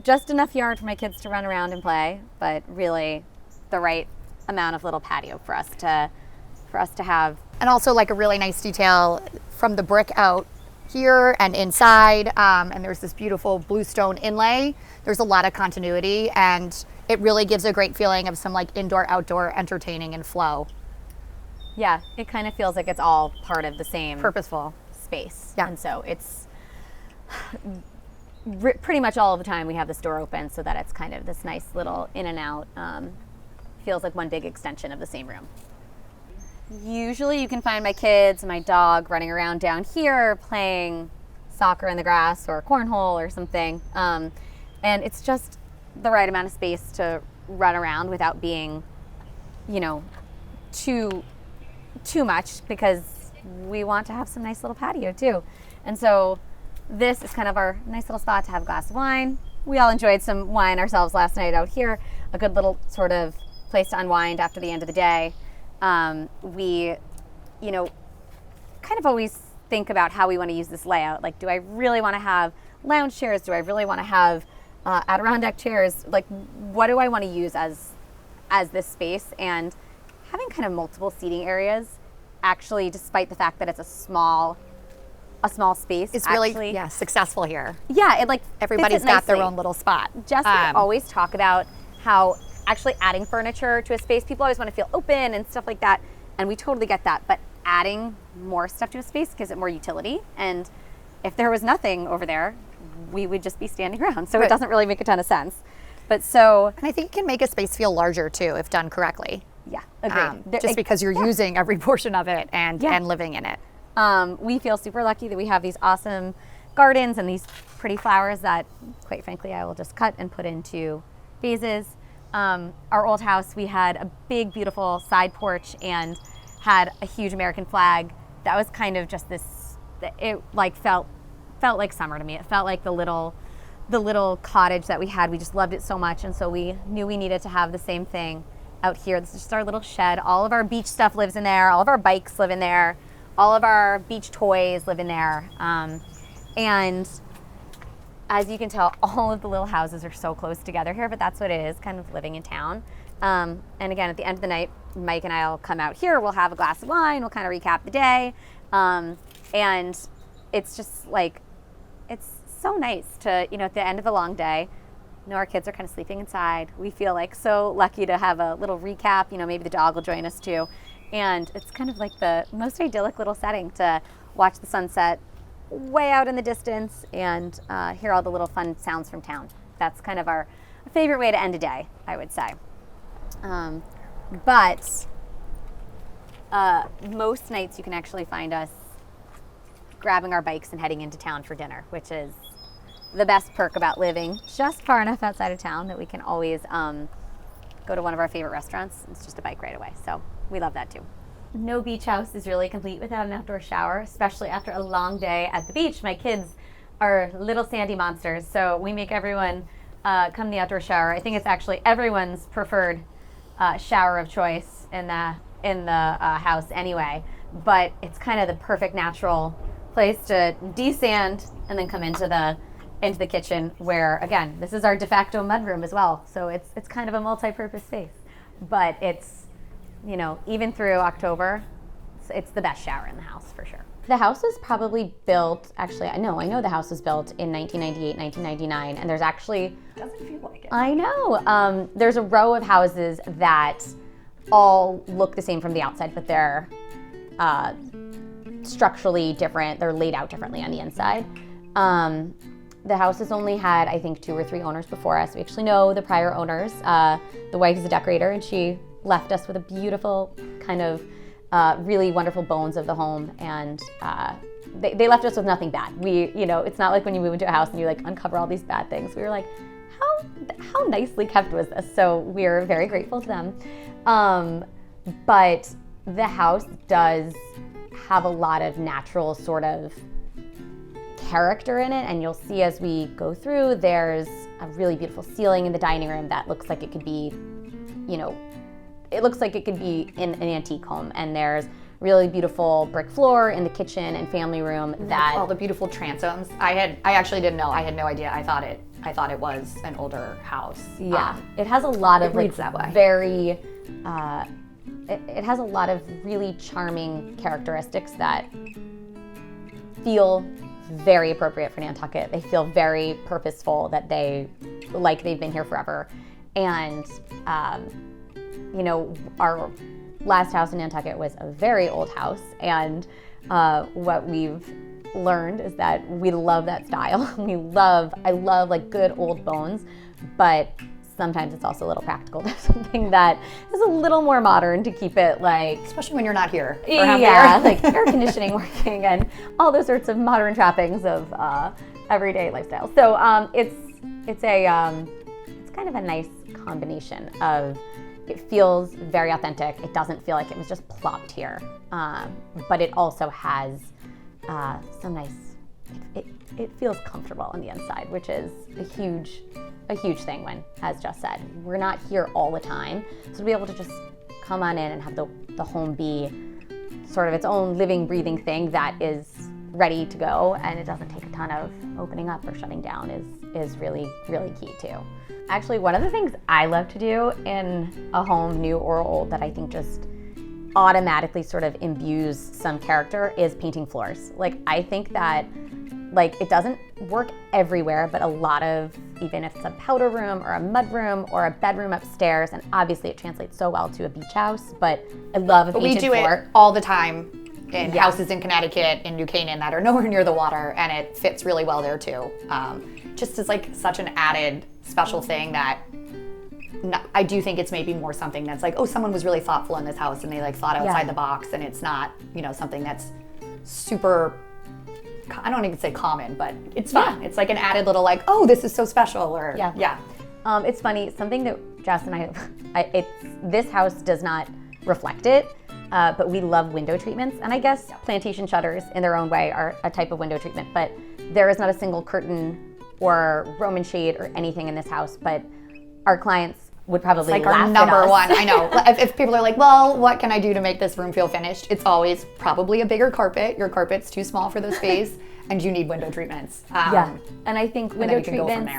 just enough yard for my kids to run around and play, but really the right amount of little patio for us to have. And also like a really nice detail from the brick out here and inside, and there's this beautiful bluestone inlay. There's a lot of continuity, and it really gives a great feeling of some like indoor outdoor entertaining and flow. Yeah, it kind of feels like it's all part of the same Purposeful space. Yeah. And so it's pretty much all of the time we have this door open so that it's kind of this nice little in and out, feels like one big extension of the same room. Usually you can find my kids and my dog running around down here playing soccer in the grass or cornhole or something. And it's just the right amount of space to run around without being, too much, because we want to have some nice little patio too. And so this is kind of our nice little spot to have a glass of wine. We all enjoyed some wine ourselves last night out here, a good little sort of place to unwind after the end of the day. We, kind of always think about how we want to use this layout. Like, do I really want to have lounge chairs? Do I really want to have Adirondack chairs? Like, what do I want to use as this space? And having kind of multiple seating areas, actually, despite the fact that it's a small space, it's really successful here. Yeah, it like everybody's got their own little spot. Jess and I always talk about how actually adding furniture to a space, people always want to feel open and stuff like that, and we totally get that, but adding more stuff to a space gives it more utility. And if there was nothing over there, we would just be standing around, so It doesn't really make a ton of sense. And I think it can make a space feel larger too if done correctly. Yeah, agreed. Because you're using every portion of it and living in it. We feel super lucky that we have these awesome gardens and these pretty flowers that, quite frankly, I will just cut and put into vases. Our old house, we had a big, beautiful side porch and had a huge American flag. That was kind of just this, it like felt like summer to me. It felt like the little cottage that we had. We just loved it so much. And so we knew we needed to have the same thing out here. This is just our little shed. All of our beach stuff lives in there. All of our bikes live in there. All of our beach toys live in there. And as you can tell, all of the little houses are so close together here, but that's what it is, kind of living in town. And again, at the end of the night, Mike and I will come out here, we'll have a glass of wine, we'll kind of recap the day. And it's just like, it's so nice to, at the end of a long day, our kids are kind of sleeping inside. We feel like so lucky to have a little recap, maybe the dog will join us too. And it's kind of like the most idyllic little setting to watch the sunset way out in the distance and hear all the little fun sounds from town. That's kind of our favorite way to end a day, I would say. But most nights you can actually find us grabbing our bikes and heading into town for dinner, which is the best perk about living just far enough outside of town that we can always go to one of our favorite restaurants. It's just a bike right away, so we love that too. No beach house is really complete without an outdoor shower, especially after a long day at the beach. My kids are little sandy monsters, so we make everyone come to the outdoor shower. I think it's actually everyone's preferred shower of choice in the house anyway, but it's kind of the perfect natural place to desand and then come into the kitchen, where again, this is our de facto mudroom as well, so it's kind of a multi-purpose space, but it's, even through October, it's the best shower in the house for sure. The house was probably built, actually, I know the house was built in 1998, 1999, and there's actually... Doesn't feel like it. I know. There's a row of houses that all look the same from the outside, but they're structurally different. They're laid out differently on the inside. The house has only had, I think, 2 or 3 owners before us. We actually know the prior owners. The wife is a decorator, and she left us with a beautiful kind of really wonderful bones of the home, and they left us with nothing bad. It's not like when you move into a house and you like uncover all these bad things. We were like, how nicely kept was this? So we're very grateful to them. But the house does have a lot of natural sort of character in it, and you'll see as we go through, there's a really beautiful ceiling in the dining room that looks like it could be, it looks like it could be in an antique home, and there's really beautiful brick floor in the kitchen and family room that all the beautiful transoms. I actually didn't know. I had no idea. I thought it was an older house. Yeah, it has a lot of reads that way. very. It has a lot of really charming characteristics that feel very appropriate for Nantucket. They feel very purposeful, that they've been here forever. And our last house in Nantucket was a very old house, and what we've learned is that we love that style. I love like good old bones, but sometimes it's also a little practical to have something that is a little more modern to keep it like, especially when you're not here. Yeah, like air conditioning working and all those sorts of modern trappings of everyday lifestyle. So it's kind of a nice combination of, it feels very authentic. It doesn't feel like it was just plopped here, but it also has some nice. It feels comfortable on the inside, which is a huge thing when, as Jess said, we're not here all the time. So to be able to just come on in and have the home be sort of its own living, breathing thing that is ready to go, and it doesn't take a ton of opening up or shutting down is really, really key too. Actually, one of the things I love to do in a home, new or old, that I think just automatically sort of imbues some character is painting floors. Like, I think that it doesn't work everywhere, but a lot of, even if it's a powder room or a mud room or a bedroom upstairs, and obviously it translates so well to a beach house, but I love a painted floor. We do it all the time in houses in Connecticut, in New Canaan, that are nowhere near the water, and it fits really well there too. Just as like such an added special thing that I do think it's maybe more something that's like, oh, someone was really thoughtful in this house and they like thought outside the box, and it's not, something that's super, I don't even say common, but it's fun. Yeah. It's like an added little like, oh, this is so special, or it's funny, something that Jess and this house does not reflect it, but we love window treatments, and I guess plantation shutters in their own way are a type of window treatment, but there is not a single curtain or Roman shade or anything in this house, but our clients would probably like laugh our number at us. one. I know. If people are like, well, what can I do to make this room feel finished? It's always probably a bigger carpet. Your carpet's too small for the space, and you need window treatments. And I think window treatments.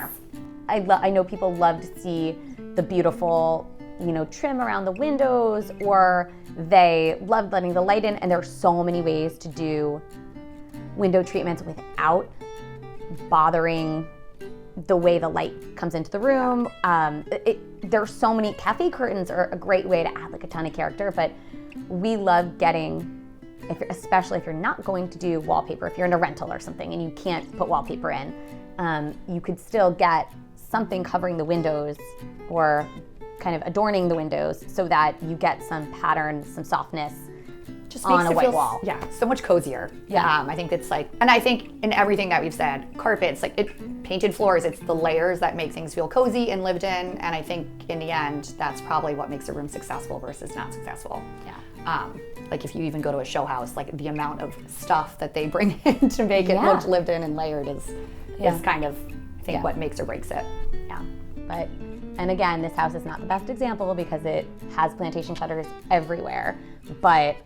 I know people love to see the beautiful, trim around the windows, or they love letting the light in. And there are so many ways to do window treatments without bothering the way the light comes into the room. There's so many, cafe curtains are a great way to add like a ton of character, but we love getting, especially if you're not going to do wallpaper, if you're in a rental or something and you can't put wallpaper in, you could still get something covering the windows or kind of adorning the windows so that you get some pattern, some softness, just on a white wall. Yeah, so much cozier. Yeah, I think it's like, and I think in everything that we've said, carpets, painted floors, it's the layers that make things feel cozy and lived in. And I think in the end, that's probably what makes a room successful versus not successful. Yeah. Like if you even go to a show house, like the amount of stuff that they bring in to make it look lived in and layered is kind of, I think, what makes or breaks it. Yeah. But, and again, this house is not the best example because it has plantation shutters everywhere, but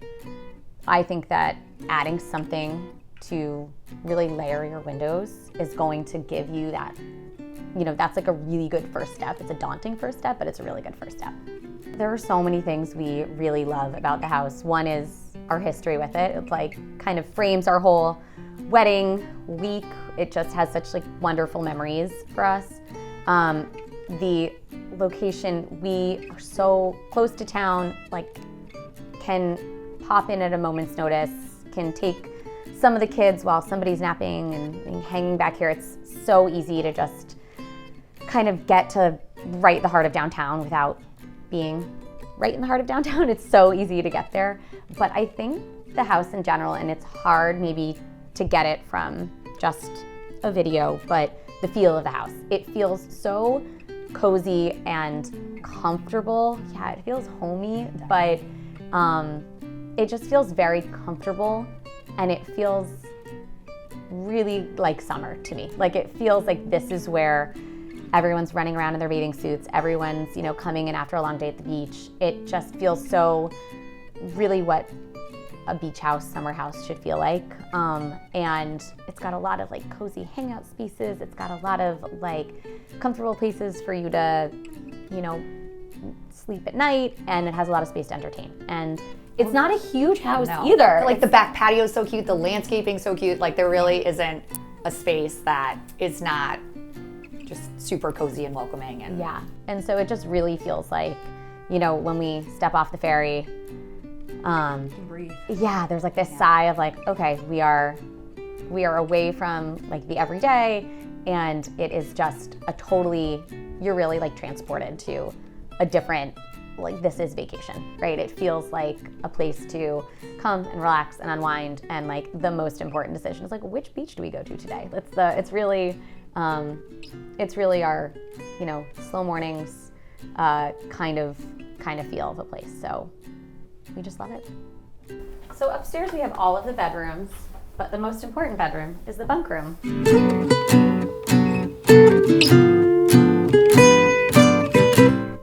I think that adding something to really layer your windows is going to give you that, that's like a really good first step. It's a daunting first step, but it's a really good first step. There are so many things we really love about the house. One is our history with it. It's like kind of frames our whole wedding week. It just has such like wonderful memories for us. The location, we are so close to town, like can pop in at a moment's notice, can take some of the kids while somebody's napping and hanging back here. It's so easy to just kind of get to right the heart of downtown without being right in the heart of downtown. It's so easy to get there. But I think the house in general, and it's hard maybe to get it from just a video, but the feel of the house. It feels so cozy and comfortable. Yeah, it feels homey, but it just feels very comfortable, and it feels really like summer to me. Like it feels like this is where everyone's running around in their bathing suits. Everyone's, coming in after a long day at the beach. It just feels so really what a beach house, summer house should feel like. And it's got a lot of like cozy hangout spaces. It's got a lot of like comfortable places for you to, sleep at night, and it has a lot of space to entertain. And it's not a huge house either. Like the back patio is so cute, the landscaping's so cute. Like there really isn't a space that is not just super cozy and welcoming. And yeah. And so it just really feels like, when we step off the ferry, breathe. Yeah, there's like this sigh of like, okay, we are away from like the everyday, and it is just you're really like transported to a different, like this is vacation, right? It feels like a place to come and relax and unwind, and like the most important decision is like, which beach do we go to today? It's really our, slow mornings, kind of feel of a place. So we just love it. So upstairs we have all of the bedrooms, but the most important bedroom is the bunk room.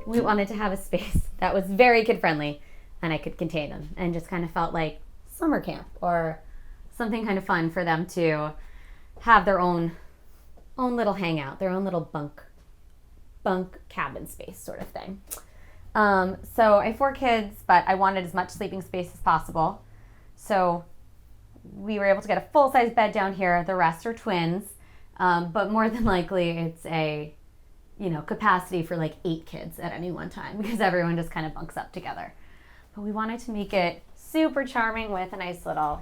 We wanted to have a space that was very kid-friendly and I could contain them, and just kind of felt like summer camp or something kind of fun for them to have their own little hangout, their own little bunk cabin space sort of thing. So I have 4 kids, but I wanted as much sleeping space as possible. So we were able to get a full-size bed down here. The rest are twins, but more than likely it's a, capacity for like 8 kids at any one time, because everyone just kind of bunks up together. But we wanted to make it super charming with a nice little,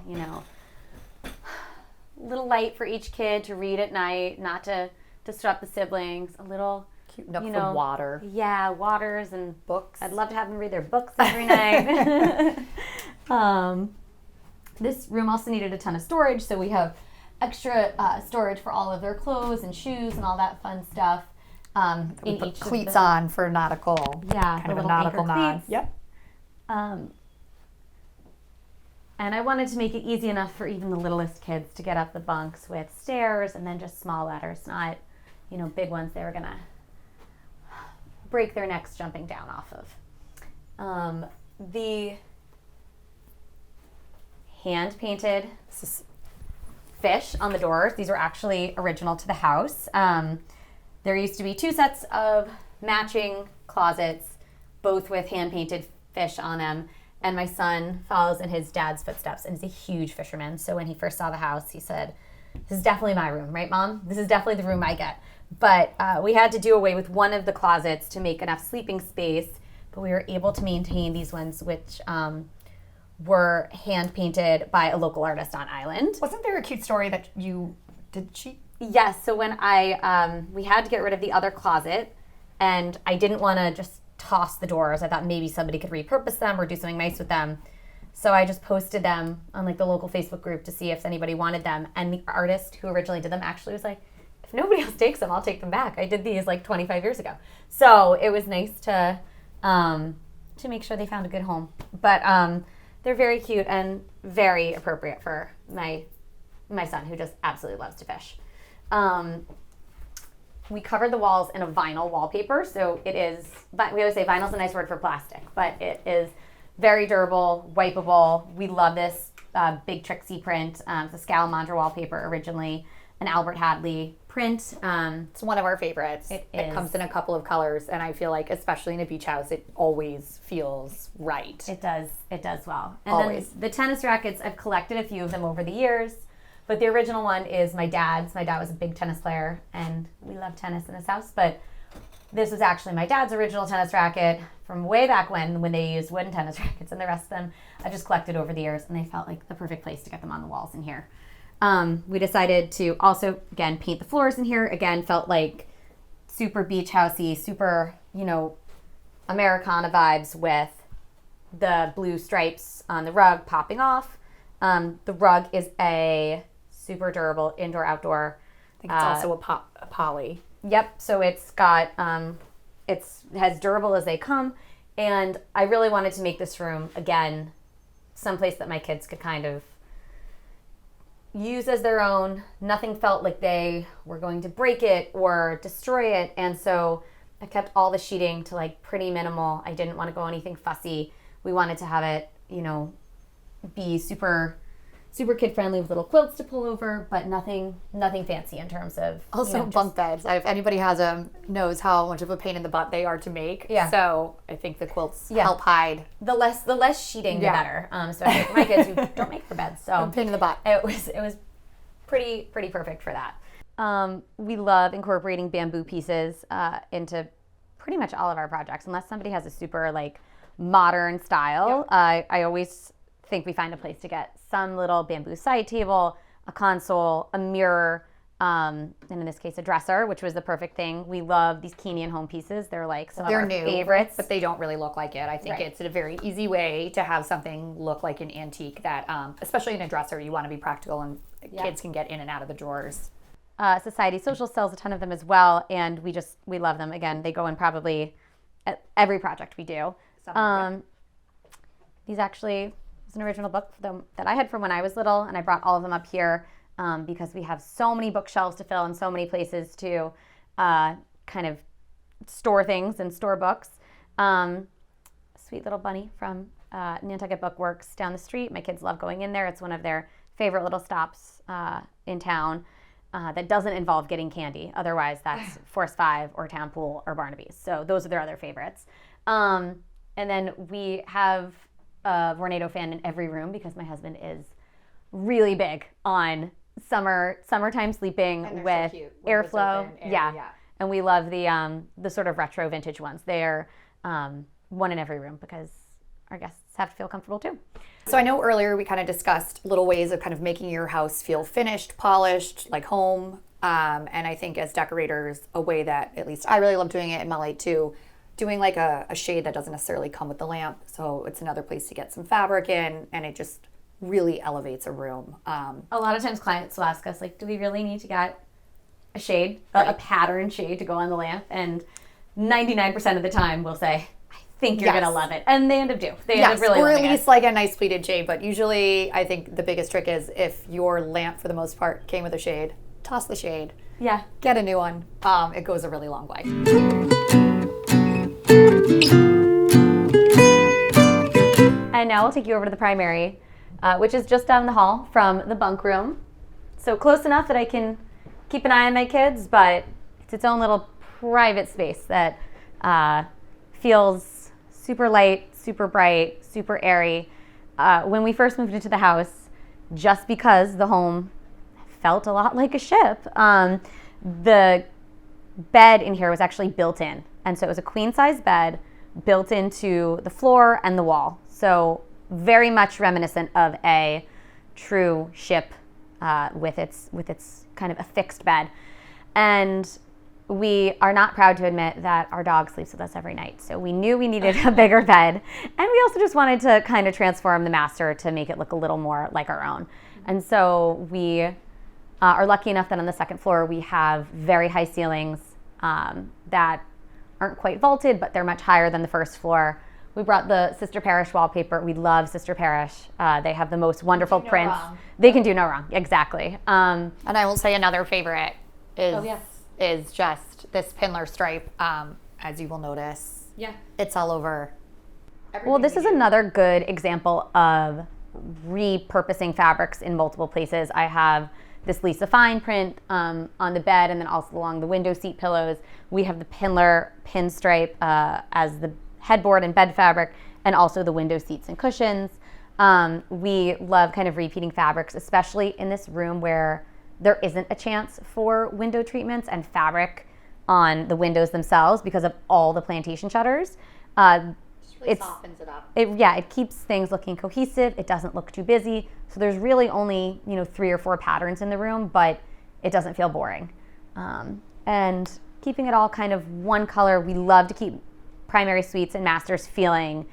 little light for each kid to read at night, not to disrupt the siblings, a little cute enough for water. Yeah, waters and books. I'd love to have them read their books every night. This room also needed a ton of storage, so we have extra storage for all of their clothes and shoes and all that fun stuff. We put cleats on for nautical. Yeah, kind of a nautical nod. Cleats. Yep. And I wanted to make it easy enough for even the littlest kids to get up the bunks with stairs, and then just small ladders, not, big ones they were gonna break their necks jumping down off of. The hand-painted fish on the doors, these are actually original to the house. There used to be 2 sets of matching closets, both with hand-painted fish on them. And my son follows in his dad's footsteps and is a huge fisherman. So when he first saw the house, he said, "This is definitely my room, right, Mom? This is definitely the room I get." But we had to do away with one of the closets to make enough sleeping space. But we were able to maintain these ones, which were hand-painted by a local artist on island. Wasn't there a cute story that she? Yes. So when we had to get rid of the other closet, and I didn't want to just toss the doors. I thought maybe somebody could repurpose them or do something nice with them. So I just posted them on like the local Facebook group to see if anybody wanted them. And the artist who originally did them actually was like, "If nobody else takes them, I'll take them back. I did these like 25 years ago." So it was nice to make sure they found a good home. But they're very cute and very appropriate for my son, who just absolutely loves to fish. We covered the walls in a vinyl wallpaper, so it is, we always say vinyl's a nice word for plastic, but it is very durable, wipeable. We love this big Trixie print. It's a Scalloping wallpaper originally, an Albert Hadley print. It's one of our favorites. It comes in a couple of colors, and I feel like, especially in a beach house, it always feels right. It does well. And always. Then the tennis rackets, I've collected a few of them over the years. But the original one is my dad's. My dad was a big tennis player, and we love tennis in this house. But this was actually my dad's original tennis racket from way back when they used wooden tennis rackets, and the rest of them I've just collected over the years, and they felt like the perfect place to get them on the walls in here. We decided to also, again, paint the floors in here. Again, felt like super beach housey, super, Americana vibes with the blue stripes on the rug popping off. The rug is a super durable indoor-outdoor. I think it's also a poly. Yep. So it's got, it's as durable as they come. And I really wanted to make this room, again, someplace that my kids could kind of use as their own. Nothing felt like they were going to break it or destroy it. And so I kept all the sheeting to like pretty minimal. I didn't want to go anything fussy. We wanted to have it, be super kid friendly with little quilts to pull over, but nothing fancy in terms of also bunk beds. If anybody has them, knows how much of a pain in the butt they are to make. Yeah. So I think the quilts help hide. The less sheeting, the better. Especially for my kids who don't make their beds. So a pain in the butt. It was pretty perfect for that. We love incorporating bamboo pieces into pretty much all of our projects, unless somebody has a super like modern style. Yep. I always think we find a place to get some little bamboo side table, a console, a mirror, and in this case a dresser, which was the perfect thing. We love these Kenyan home pieces. They're like some of our favorites. But they don't really look like it. I think it's a very easy way to have something look like an antique that, especially in a dresser, you want to be practical and kids can get in and out of the drawers. Society Social sells a ton of them as well, and we love them. Again, they go in probably at every project we do. These actually was an original book that I had from when I was little, and I brought all of them up here because we have so many bookshelves to fill and so many places to kind of store things and store books. Sweet little bunny from Nantucket Bookworks down the street. My kids love going in there. It's one of their favorite little stops in town. That doesn't involve getting candy. Otherwise, that's Force 5 or Town Pool or Barnaby's. So those are their other favorites. And then we have a Vornado fan in every room because my husband is really big on summertime sleeping with so airflow. Yeah. And we love the sort of retro vintage ones. They're one in every room because our guests have to feel comfortable too. So I know earlier we kind of discussed little ways of kind of making your house feel finished, polished, like home. And I think as decorators, a way that at least I really love doing it in my light too, doing like a shade that doesn't necessarily come with the lamp. So it's another place to get some fabric in, and it just really elevates a room. A lot of times clients will ask us, like, do we really need to get a shade, a pattern shade to go on the lamp? And 99% of the time we'll say, I think you're going to love it. And they end up They end up really or at loving least like a nice pleated shade. But usually I think the biggest trick is if your lamp for the most part came with a shade, toss the shade. Yeah. Get a new one. It goes a really long way. And now we'll take you over to the primary, which is just down the hall from the bunk room. So close enough that I can keep an eye on my kids, but it's its own little private space that feels super light, super bright, super airy. When we first moved into the house, just because the home felt a lot like a ship, the bed in here was actually built in. And so it was a queen size bed built into the floor and the wall. So very much reminiscent of a true ship with its kind of a fixed bed. And we are not proud to admit that our dog sleeps with us every night. So we knew we needed a bigger bed. And we also just wanted to kind of transform the master to make it look a little more like our own. And so we are lucky enough that on the second floor we have very high ceilings that aren't quite vaulted, but they're much higher than the first floor. We brought the Sister Parish wallpaper. We love Sister Parish. They have the most wonderful prints. They can do no wrong. Exactly. And I will say another favorite is just this Pindler stripe, as you will notice. Yeah. It's all over. Well, this is another good example of repurposing fabrics in multiple places. I have this Lisa Fine print on the bed, and then also along the window seat pillows. We have the Pindler pinstripe as the headboard and bed fabric, and also the window seats and cushions. We love kind of repeating fabrics, especially in this room where there isn't a chance for window treatments and fabric on the windows themselves because of all the plantation shutters. It softens it up. It keeps things looking cohesive. It doesn't look too busy. So there's really only 3 or 4 patterns in the room, but it doesn't feel boring. And keeping it all kind of one color. We love to keep primary suites and masters feeling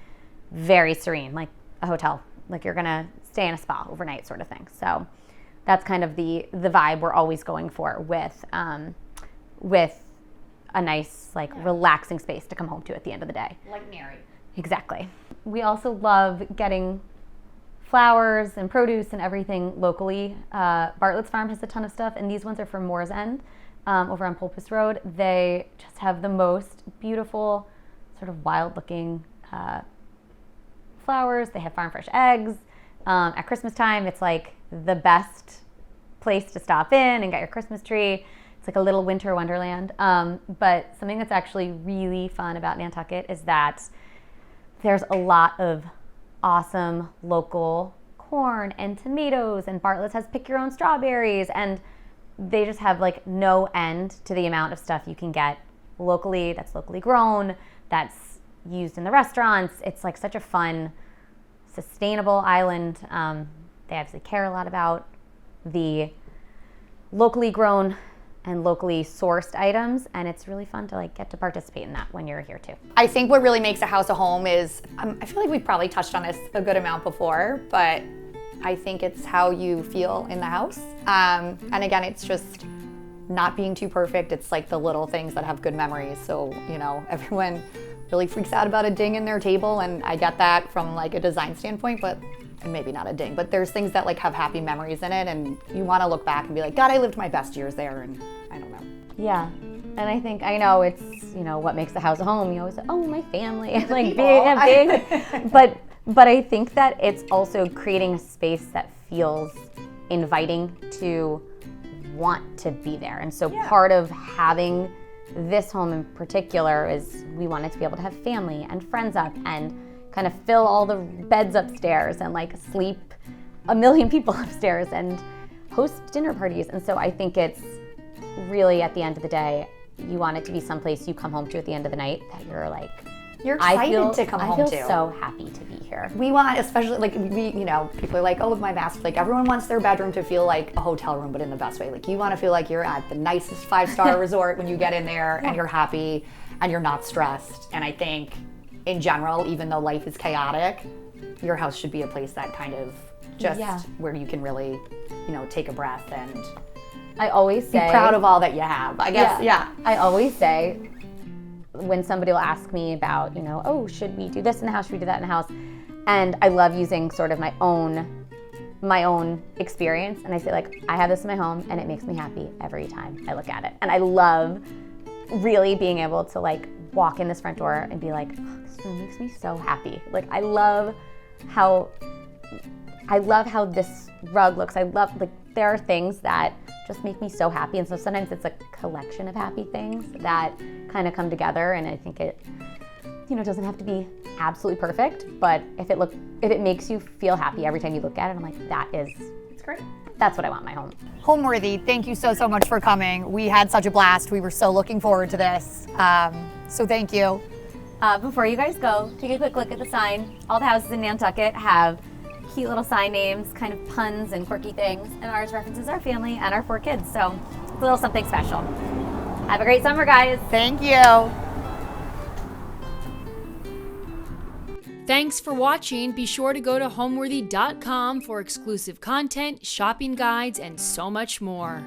very serene, like a hotel, like you're gonna stay in a spa overnight sort of thing. So that's kind of the vibe we're always going for with a nice, relaxing space to come home to at the end of the day. Like Mary. Exactly. We also love getting flowers and produce and everything locally. Bartlett's Farm has a ton of stuff, and these ones are from Moore's End over on Pulpus Road. They just have the most beautiful, sort of wild-looking flowers. They have farm fresh eggs. At Christmas time, it's like the best place to stop in and get your Christmas tree. It's like a little winter wonderland. But something that's actually really fun about Nantucket is that there's a lot of awesome local corn and tomatoes, and Bartlett's has pick your own strawberries, and they just have like no end to the amount of stuff you can get locally, that's locally grown, that's used in the restaurants. It's like such a fun, sustainable island. They obviously care a lot about the locally grown and locally sourced items, and it's really fun to like get to participate in that when you're here too. I think what really makes a house a home is, I feel like we've probably touched on this a good amount before, but I think it's how you feel in the house. And again, it's just not being too perfect. It's like the little things that have good memories. So, you know, everyone really freaks out about a ding in their table, and I get that from like a design standpoint, but and maybe not a ding, but there's things that like have happy memories in it, and you want to look back and be like, God, I lived my best years there, and I don't know. Yeah, and I think, I know it's, you know, what makes the house a home. You always say, oh, my family, like big, but I think that it's also creating a space that feels inviting to want to be there. And so part of having this home in particular is we wanted to be able to have family and friends up and kind of fill all the beds upstairs and like sleep a million people upstairs and host dinner parties. And so I think it's really, at the end of the day, you want it to be someplace you come home to at the end of the night that you're like, you're excited to come home to. I feel so happy to be here. We want, especially like you know, people are like, oh, with my master, like everyone wants their bedroom to feel like a hotel room, but in the best way. Like you want to feel like you're at the nicest 5-star resort when you get in there and you're happy and you're not stressed. And I think in general, even though life is chaotic, your house should be a place that kind of just where you can really, you know, take a breath and I always say, be proud of all that you have. I guess, I always say, when somebody will ask me about, you know, oh, should we do this in the house? Should we do that in the house? And I love using sort of my own experience. And I say, like, I have this in my home and it makes me happy every time I look at it. And I love really being able to like walk in this front door and be like, oh, this room makes me so happy. Like, I love how this rug looks. I love, like, there are things that just make me so happy. And so sometimes it's a collection of happy things that kind of come together. And I think it, you know, doesn't have to be absolutely perfect, but if it makes you feel happy every time you look at it, I'm like, it's great. That's what I want in my home. Homeworthy, thank you so much for coming. We had such a blast. We were so looking forward to this. So thank you. Before you guys go, take a quick look at the sign. All the houses in Nantucket have cute little sign names, kind of puns and quirky things, and ours references our family and our 4 kids, so it's a little something special. Have a great summer, guys. Thank you. Thanks for watching. Be sure to go to homeworthy.com for exclusive content, shopping guides, and so much more.